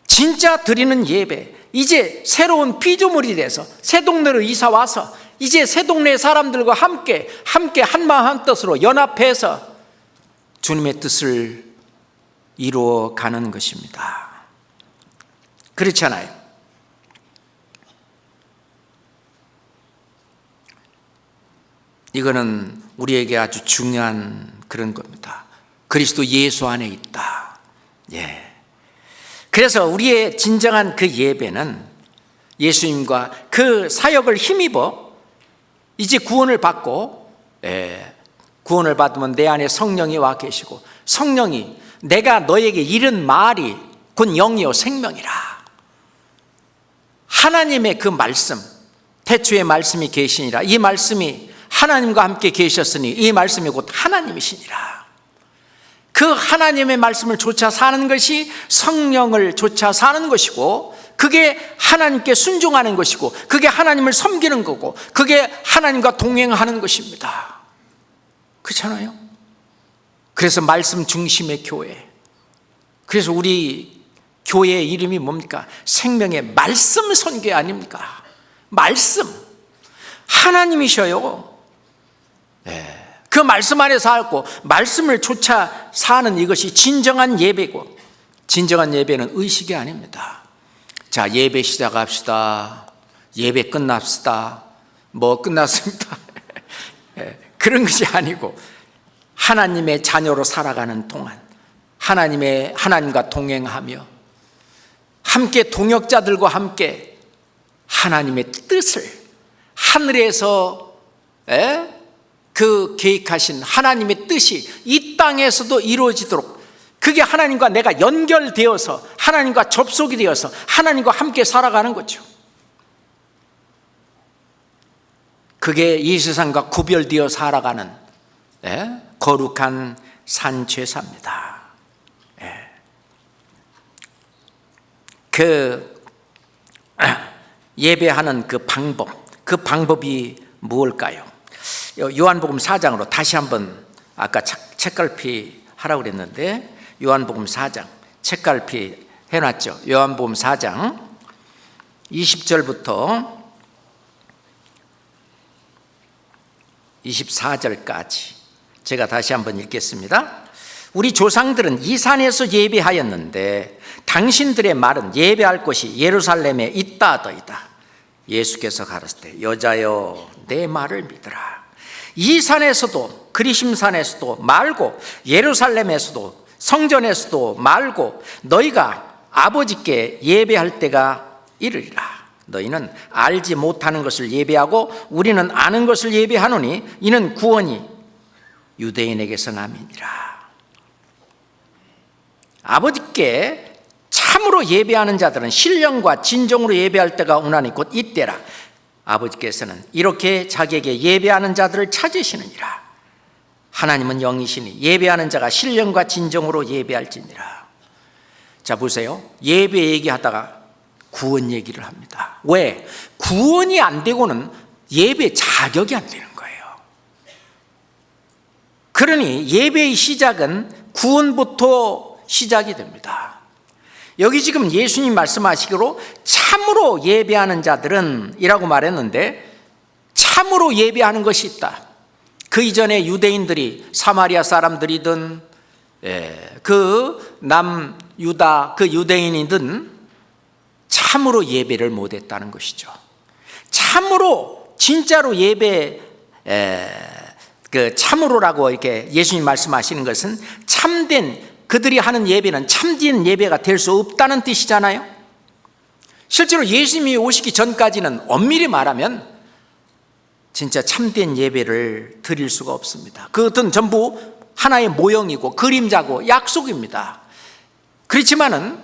진짜 드리는 예배, 이제 새로운 피조물이 돼서 새 동네로 이사 와서 이제 새 동네 사람들과 함께 한마음 한뜻으로 연합해서 주님의 뜻을 이루어가는 것입니다. 그렇잖아요. 이거는 우리에게 아주 중요한 그런 겁니다. 그리스도 예수 안에 있다. 예. 그래서 우리의 진정한 그 예배는 예수님과 그 사역을 힘입어 이제 구원을 받고, 구원을 받으면 내 안에 성령이 와 계시고, 성령이 내가 너에게 이른 말이 곧 영이요 생명이라. 하나님의 그 말씀, 태초에 말씀이 계시니라. 이 말씀이 하나님과 함께 계셨으니 이 말씀이 곧 하나님이시니라. 그 하나님의 말씀을 쫓아 사는 것이 성령을 쫓아 사는 것이고, 그게 하나님께 순종하는 것이고, 그게 하나님을 섬기는 거고, 그게 하나님과 동행하는 것입니다. 그렇잖아요? 그래서 말씀 중심의 교회. 그래서 우리 교회의 이름이 뭡니까? 생명의 말씀 선교 아닙니까? 말씀. 하나님이셔요. 그 말씀 안에 살고 말씀을 쫓아 사는 이것이 진정한 예배고, 진정한 예배는 의식이 아닙니다. 자, 예배 시작합시다. 예배 끝납시다. 뭐 끝났습니다. 그런 것이 아니고, 하나님의 자녀로 살아가는 동안 하나님과 동행하며 함께 동역자들과 함께 하나님의 뜻을, 하늘에서 그 계획하신 하나님의 뜻이 이 땅에서도 이루어지도록, 그게 하나님과 내가 연결되어서 하나님과 접속이 되어서 하나님과 함께 살아가는 거죠. 그게 이 세상과 구별되어 살아가는 거룩한 산죄사입니다. 그 예배하는 그 방법이 무엇일까요? 요한복음 4장으로 다시 한번, 아까 책갈피 하라고 그랬는데 요한복음 4장 책갈피 해놨죠. 요한복음 4장 20절부터 24절까지 제가 다시 한번 읽겠습니다. 우리 조상들은 이 산에서 예배하였는데 당신들의 말은 예배할 곳이 예루살렘에 있다 하더이다. 예수께서 가라사대 여자여 내 말을 믿으라. 이 산에서도 그리심산에서도 말고 예루살렘에서도 성전에서도 말고 너희가 아버지께 예배할 때가 이르리라. 너희는 알지 못하는 것을 예배하고 우리는 아는 것을 예배하노니 이는 구원이 유대인에게서 남이니라. 아버지께 참으로 예배하는 자들은 신령과 진정으로 예배할 때가 오나니 곧 이때라. 아버지께서는 이렇게 자기에게 예배하는 자들을 찾으시느니라. 하나님은 영이시니 예배하는 자가 신령과 진정으로 예배할지니라. 자, 보세요. 예배 얘기하다가 구원 얘기를 합니다. 왜? 구원이 안 되고는 예배 자격이 안 되는 거예요. 그러니 예배의 시작은 구원부터 시작이 됩니다. 여기 지금 예수님 말씀하시기로 참으로 예배하는 자들은 이라고 말했는데, 참으로 예배하는 것이 있다. 그 이전에 유대인들이 사마리아 사람들이든 그 남유다 그 유대인이든 참으로 예배를 못했다는 것이죠. 참으로 진짜로 예배, 그 참으로라고 이렇게 예수님 말씀하시는 것은 참된, 그들이 하는 예배는 참된 예배가 될 수 없다는 뜻이잖아요. 실제로 예수님이 오시기 전까지는 엄밀히 말하면 진짜 참된 예배를 드릴 수가 없습니다. 그것은 전부 하나의 모형이고 그림자고 약속입니다. 그렇지만은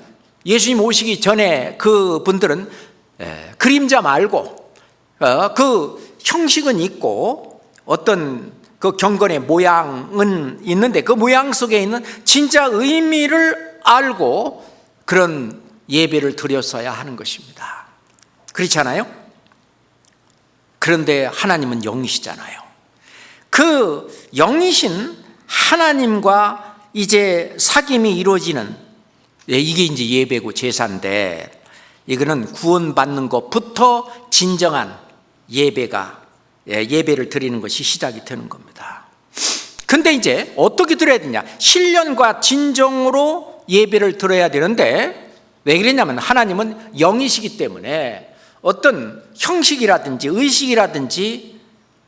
예수님 오시기 전에 그 분들은 그림자 말고 그 형식은 있고 어떤 그 경건의 모양은 있는데 그 모양 속에 있는 진짜 의미를 알고 그런 예배를 드렸어야 하는 것입니다. 그렇지 않아요? 그런데 하나님은 영이시잖아요. 그 영이신 하나님과 이제 사귐이 이루어지는, 이게 이제 예배고 제사인데, 이거는 구원받는 것부터 진정한 예배를 드리는 것이 시작이 되는 겁니다. 근데 이제 어떻게 드려야 되냐? 신령과 진정으로 예배를 드려야 되는데, 왜 그랬냐면 하나님은 영이시기 때문에 어떤 형식이라든지 의식이라든지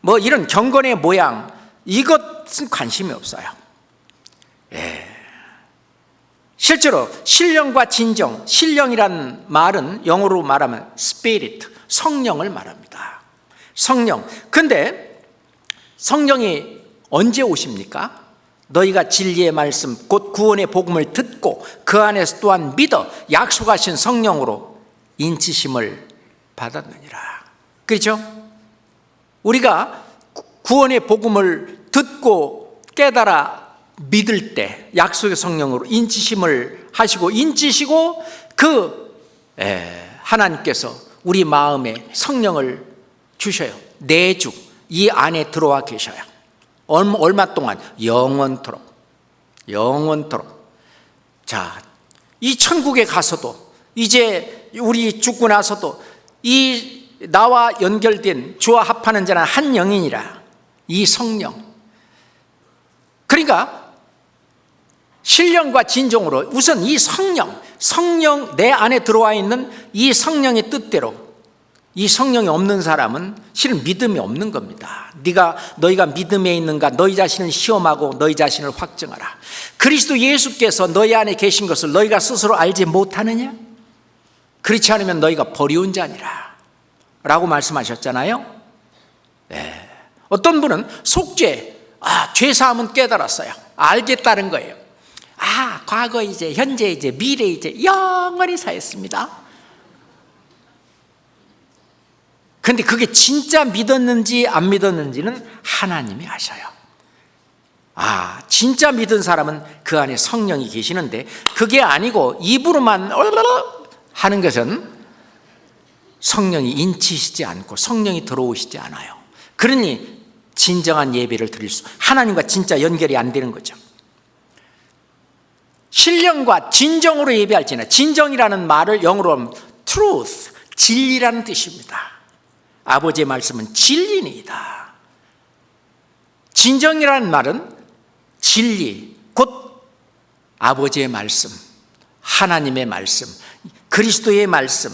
뭐 이런 경건의 모양, 이것은 관심이 없어요. 실제로 신령과 진정, 신령이란 말은 영어로 말하면 Spirit, 성령을 말합니다. 성령. 근데 성령이 언제 오십니까? 너희가 진리의 말씀 곧 구원의 복음을 듣고 그 안에서 또한 믿어 약속하신 성령으로 인치심을 받았느니라. 그렇죠? 우리가 구원의 복음을 듣고 깨달아 믿을 때 약속의 성령으로 인치심을 하시고 인치시고 하나님께서 우리 마음에 성령을 주셔요. 내주 이 안에 들어와 계셔요. 얼마 동안? 영원토록. 자, 이 천국에 가서도 이제 우리 죽고 나서도 이 나와 연결된 주와 합하는 자는 한 영이니라. 이 성령. 그러니까 신령과 진정으로 우선 이 성령 내 안에 들어와 있는 이 성령의 뜻대로, 이 성령이 없는 사람은 실은 믿음이 없는 겁니다. 너희가 믿음에 있는가? 너희 자신을 시험하고 너희 자신을 확증하라. 그리스도 예수께서 너희 안에 계신 것을 너희가 스스로 알지 못하느냐? 그렇지 않으면 너희가 버리운 자니라 라고 말씀하셨잖아요. 어떤 분은 속죄, 죄사함은 깨달았어요. 알겠다는 거예요. 과거 이제, 현재 이제, 미래 이제 영원히 사였습니다. 근데 그게 진짜 믿었는지 안 믿었는지는 하나님이 아셔요. 진짜 믿은 사람은 그 안에 성령이 계시는데 그게 아니고 입으로만 하는 것은 성령이 인치시지 않고 성령이 들어오시지 않아요. 그러니 진정한 예배를 드릴 하나님과 진짜 연결이 안 되는 거죠. 신령과 진정으로 예배할지는, 진정이라는 말을 영어로 하면 truth, 진리라는 뜻입니다. 아버지의 말씀은 진리니이다. 진정이라는 말은 진리, 곧 아버지의 말씀, 하나님의 말씀, 그리스도의 말씀,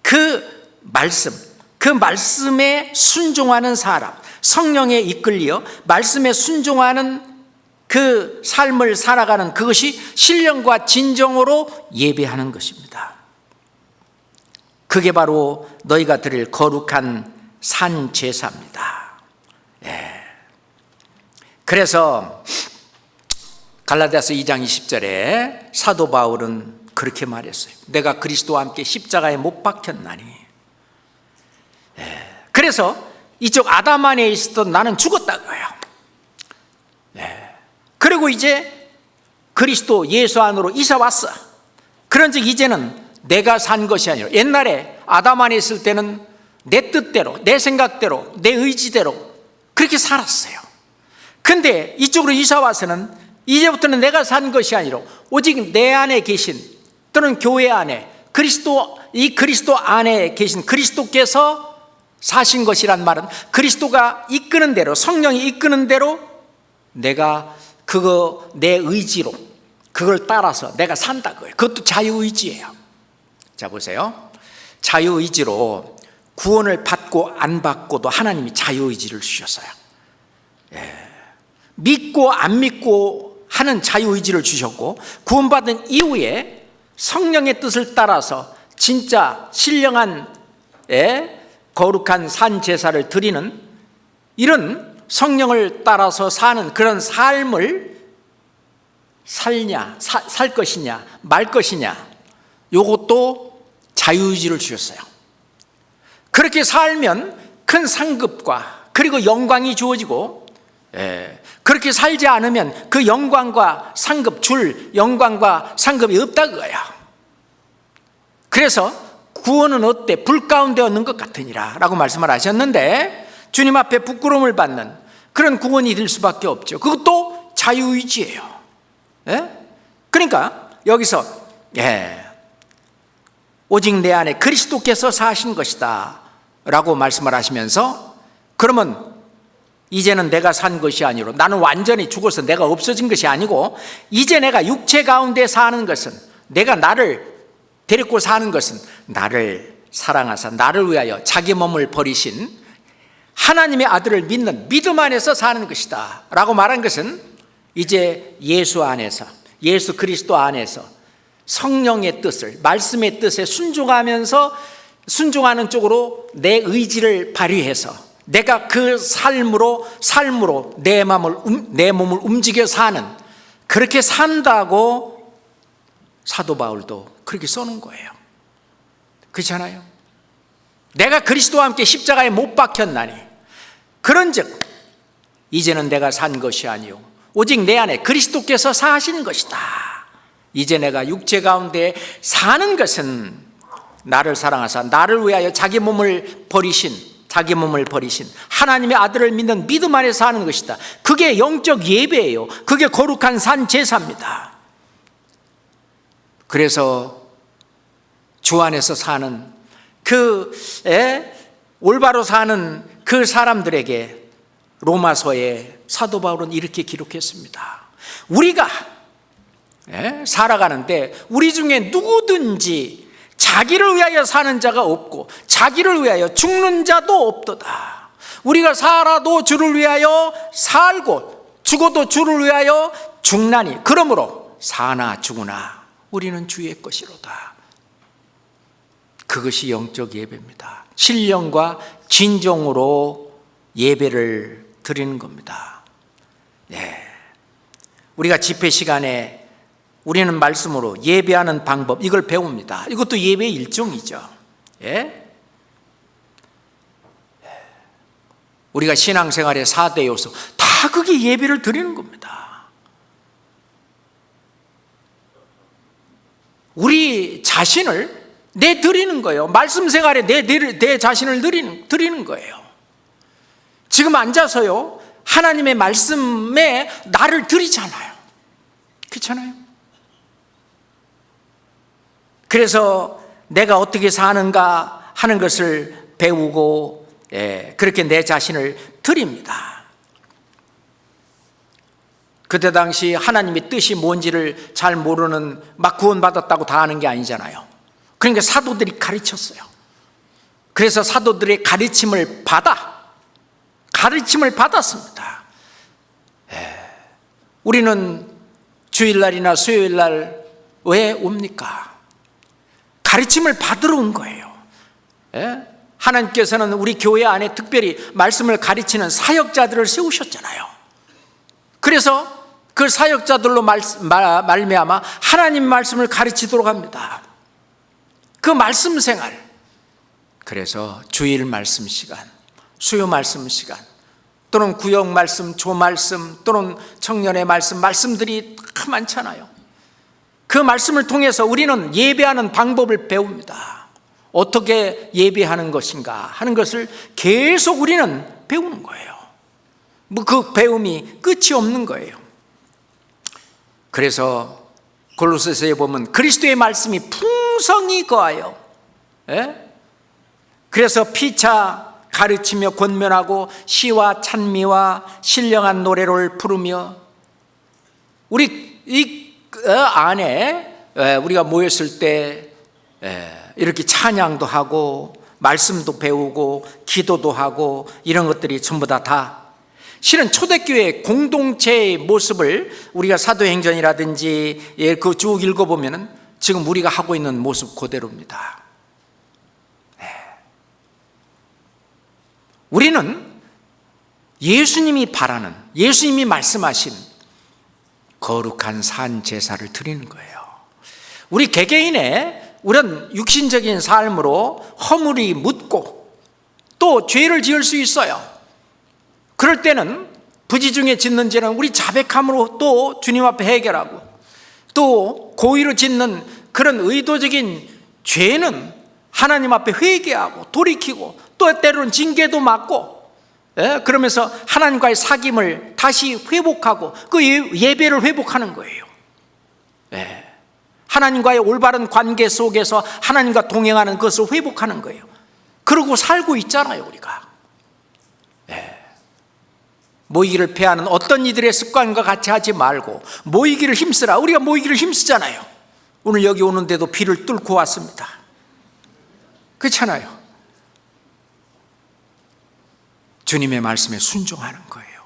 그 말씀에 순종하는 사람, 성령에 이끌려 말씀에 순종하는 그 삶을 살아가는 그것이 신령과 진정으로 예배하는 것입니다. 그게 바로 너희가 드릴 거룩한 산 제사입니다. 그래서 갈라디아서 2장 20절에 사도 바울은 그렇게 말했어요. 내가 그리스도와 함께 십자가에 못 박혔나니. 그래서 이쪽 아담 안에 있었던 나는 죽었다고요. 그리고 이제 그리스도 예수 안으로 이사 왔어. 그런즉 이제는 내가 산 것이 아니라, 옛날에 아담 안에 있을 때는 내 뜻대로, 내 생각대로, 내 의지대로 그렇게 살았어요. 근데 이쪽으로 이사 와서는 이제부터는 내가 산 것이 아니라 오직 내 안에 계신, 또는 교회 안에 이 그리스도 안에 계신 그리스도께서 사신 것이란 말은 그리스도가 이끄는 대로, 성령이 이끄는 대로 내가 내 의지로 그걸 따라서 내가 산다고요. 그것도 자유의지예요. 자, 보세요. 자유의지로 구원을 받고 안 받고도 하나님이 자유의지를 주셨어요. 믿고 안 믿고 하는 자유의지를 주셨고, 구원받은 이후에 성령의 뜻을 따라서 진짜 신령한 거룩한 산 제사를 드리는, 이런 성령을 따라서 사는 그런 삶을 살 것이냐 말 것이냐, 이것도 자유의지를 주셨어요. 그렇게 살면 큰 상급과 그리고 영광이 주어지고, 그렇게 살지 않으면 그 영광과 상급, 영광과 상급이 없다고요. 그래서 구원은 어때? 불 가운데 얻는 것 같으니라 라고 말씀을 하셨는데, 주님 앞에 부끄러움을 받는 그런 구원이 될 수밖에 없죠. 그것도 자유의지예요. 그러니까 여기서 오직 내 안에 그리스도께서 사신 것이다 라고 말씀을 하시면서, 그러면 이제는 내가 산 것이 아니고, 나는 완전히 죽어서 내가 없어진 것이 아니고, 이제 내가 육체 가운데 사는 것은, 내가 나를 데리고 사는 것은 나를 사랑하사 나를 위하여 자기 몸을 버리신 하나님의 아들을 믿는 믿음 안에서 사는 것이다 라고 말한 것은 이제 예수 안에서, 예수 그리스도 안에서 성령의 뜻을, 말씀의 뜻에 순종하면서 순종하는 쪽으로 내 의지를 발휘해서 내가 그 삶으로 내 몸을 움직여 사는, 그렇게 산다고 사도 바울도 그렇게 써놓은 거예요. 그렇잖아요. 내가 그리스도와 함께 십자가에 못 박혔나니 그런즉 이제는 내가 산 것이 아니요 오직 내 안에 그리스도께서 사시는 것이다. 이제 내가 육체 가운데 사는 것은 나를 사랑하사 나를 위하여 자기 몸을 버리신 하나님의 아들을 믿는 믿음 안에서 사는 것이다. 그게 영적 예배예요. 그게 거룩한 산 제사입니다. 그래서 주 안에서 사는 올바로 사는 그 사람들에게 로마서에 사도 바울은 이렇게 기록했습니다. 우리가 살아가는데 우리 중에 누구든지 자기를 위하여 사는 자가 없고 자기를 위하여 죽는 자도 없도다. 우리가 살아도 주를 위하여 살고 죽어도 주를 위하여 죽나니 그러므로 사나 죽으나 우리는 주의 것이로다. 그것이 영적 예배입니다. 신령과 진정으로 예배를 드리는 겁니다. 우리가 집회 시간에 우리는 말씀으로 예배하는 방법, 이걸 배웁니다. 이것도 예배의 일종이죠. 우리가 신앙생활의 4대 요소, 다 그게 예배를 드리는 겁니다. 우리 자신을 내드리는 거예요. 말씀 생활에 내 자신을 드리는 거예요. 지금 앉아서요, 하나님의 말씀에 나를 드리잖아요. 그렇잖아요. 그래서 내가 어떻게 사는가 하는 것을 배우고 그렇게 내 자신을 드립니다. 그때 당시 하나님의 뜻이 뭔지를 잘 모르는, 막 구원받았다고 다 아는 게 아니잖아요. 그러니까 사도들이 가르쳤어요. 그래서 사도들의 가르침을 받았습니다. 우리는 주일날이나 수요일날 왜 옵니까? 가르침을 받으러 온 거예요. 하나님께서는 우리 교회 안에 특별히 말씀을 가르치는 사역자들을 세우셨잖아요. 그래서 그 사역자들로 말미암아 하나님 말씀을 가르치도록 합니다. 그 말씀 생활, 그래서 주일 말씀 시간, 수요 말씀 시간, 또는 구역 말씀, 조 말씀, 또는 청년의 말씀들이 많잖아요. 그 말씀을 통해서 우리는 예배하는 방법을 배웁니다. 어떻게 예배하는 것인가 하는 것을 계속 우리는 배우는 거예요. 그 배움이 끝이 없는 거예요. 그래서 골로새서에 보면 그리스도의 말씀이 풍성히 거하여, 그래서 피차 가르치며 권면하고 시와 찬미와 신령한 노래를 부르며, 우리 이 안에 우리가 모였을 때 이렇게 찬양도 하고 말씀도 배우고 기도도 하고 이런 것들이 전부 다 실은 초대교회 공동체의 모습을 우리가 사도행전이라든지 그 쭉 읽어보면 지금 우리가 하고 있는 모습 그대로입니다. 우리는 예수님이 바라는, 예수님이 말씀하신 거룩한 산 제사를 드리는 거예요. 우리 개개인의 우리는 육신적인 삶으로 허물이 묻고 또 죄를 지을 수 있어요. 그럴 때는 부지 중에 짓는 죄는 우리 자백함으로 또 주님 앞에 해결하고, 또 고의로 짓는 그런 의도적인 죄는 하나님 앞에 회개하고 돌이키고 또 때로는 징계도 맞고, 그러면서 하나님과의 사귐을 다시 회복하고 그 예배를 회복하는 거예요. 하나님과의 올바른 관계 속에서 하나님과 동행하는 것을 회복하는 거예요. 그러고 살고 있잖아요, 우리가. 모이기를 패하는 어떤 이들의 습관과 같이 하지 말고 모이기를 힘쓰라. 우리가 모이기를 힘쓰잖아요. 오늘 여기 오는데도 비를 뚫고 왔습니다. 그렇잖아요. 주님의 말씀에 순종하는 거예요.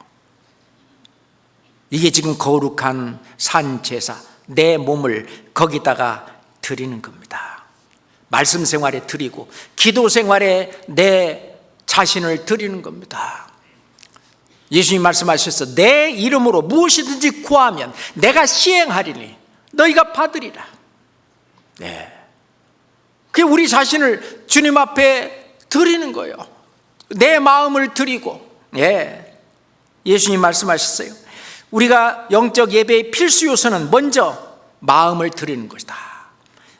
이게 지금 거룩한 산제사, 내 몸을 거기다가 드리는 겁니다. 말씀 생활에 드리고 기도 생활에 내 자신을 드리는 겁니다. 예수님 말씀하셨어. 내 이름으로 무엇이든지 구하면 내가 시행하리니 너희가 받으리라. 네. 그게 우리 자신을 주님 앞에 드리는 거예요. 내 마음을 드리고. 예. 예수님 말씀하셨어요. 우리가 영적 예배의 필수 요소는 먼저 마음을 드리는 것이다.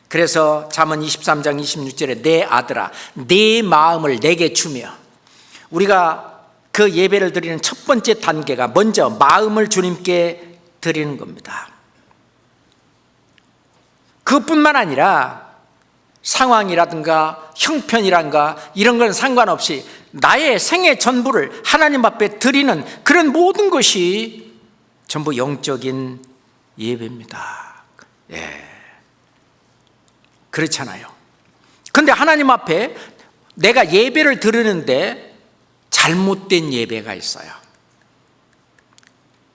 그래서 잠언 23장 26절에 내 아들아 네 마음을 내게 주며, 우리가 그 예배를 드리는 첫 번째 단계가 먼저 마음을 주님께 드리는 겁니다. 그것뿐만 아니라 상황이라든가 형편이란가 이런 건 상관없이 나의 생애 전부를 하나님 앞에 드리는 그런 모든 것이 전부 영적인 예배입니다. 예. 그렇잖아요. 그런데 하나님 앞에 내가 예배를 드리는데 잘못된 예배가 있어요.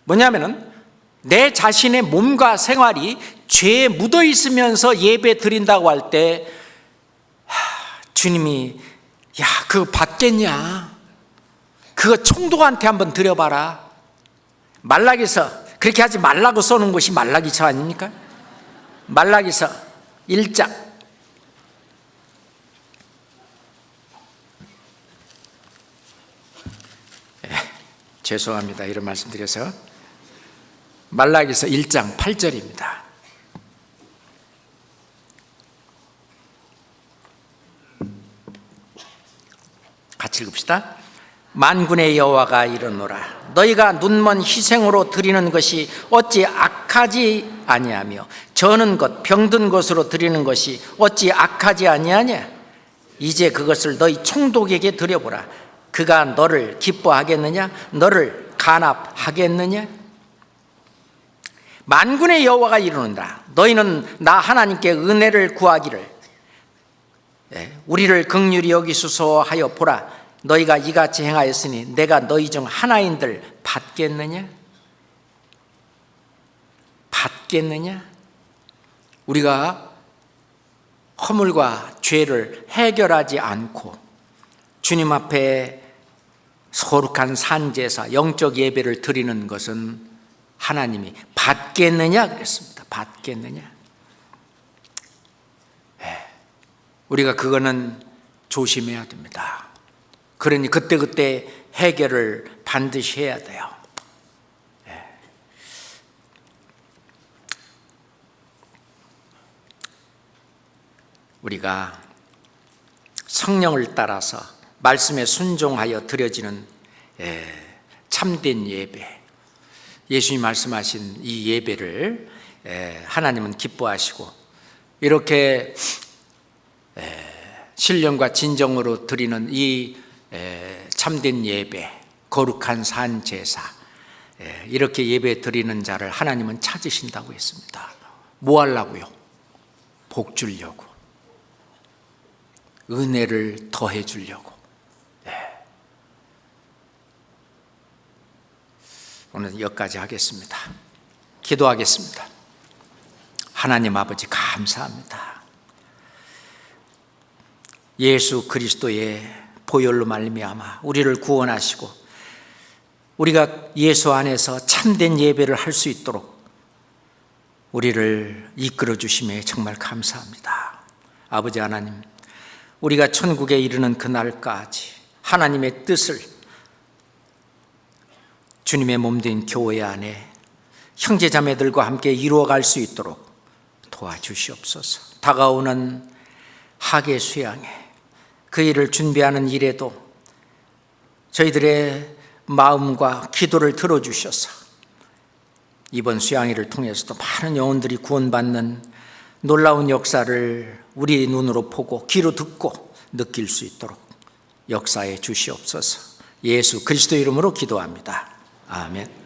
뭐냐면은 내 자신의 몸과 생활이 죄에 묻어 있으면서 예배 드린다고 할 때 주님이 야 그거 받겠냐, 그거 총독한테 한번 드려봐라. 말라기서 그렇게 하지 말라고 써놓은 것이 말라기서 아닙니까? 말라기서 1장 죄송합니다. 이런 말씀 드려서. 말라기서 1장 8절입니다. 같이 읽읍시다. 만군의 여호와가 이르노라. 너희가 눈먼 희생으로 드리는 것이 어찌 악하지 아니하며 저는 것 병든 것으로 드리는 것이 어찌 악하지 아니하냐. 이제 그것을 너희 총독에게 드려보라. 그가 너를 기뻐하겠느냐? 너를 간합하겠느냐? 만군의 여호와가 이르노라. 너희는 나 하나님께 은혜를 구하기를 우리를 긍휼히 여기소서 하여 보라. 너희가 이같이 행하였으니 내가 너희 중 하나인들 받겠느냐? 받겠느냐? 우리가 허물과 죄를 해결하지 않고 주님 앞에 거룩한 산제사, 영적 예배를 드리는 것은 하나님이 받겠느냐 그랬습니다. 받겠느냐? 우리가 그거는 조심해야 됩니다. 그러니 그때그때 해결을 반드시 해야 돼요. 우리가 성령을 따라서 말씀에 순종하여 드려지는 참된 예배, 예수님 말씀하신 이 예배를 하나님은 기뻐하시고, 이렇게 신령과 진정으로 드리는 이 참된 예배, 거룩한 산제사, 이렇게 예배 드리는 자를 하나님은 찾으신다고 했습니다. 뭐 하려고요? 복 주려고, 은혜를 더해 주려고. 오늘 여기까지 하겠습니다. 기도하겠습니다. 하나님 아버지 감사합니다. 예수 그리스도의 보혈로 말미암아 우리를 구원하시고 우리가 예수 안에서 참된 예배를 할 수 있도록 우리를 이끌어 주심에 정말 감사합니다. 아버지 하나님, 우리가 천국에 이르는 그날까지 하나님의 뜻을 주님의 몸된 교회 안에 형제자매들과 함께 이루어갈 수 있도록 도와주시옵소서. 다가오는 하계 수양회, 그 일을 준비하는 일에도 저희들의 마음과 기도를 들어주셔서 이번 수양회를 통해서도 많은 영혼들이 구원받는 놀라운 역사를 우리 눈으로 보고 귀로 듣고 느낄 수 있도록 역사해 주시옵소서. 예수 그리스도 이름으로 기도합니다. 아멘.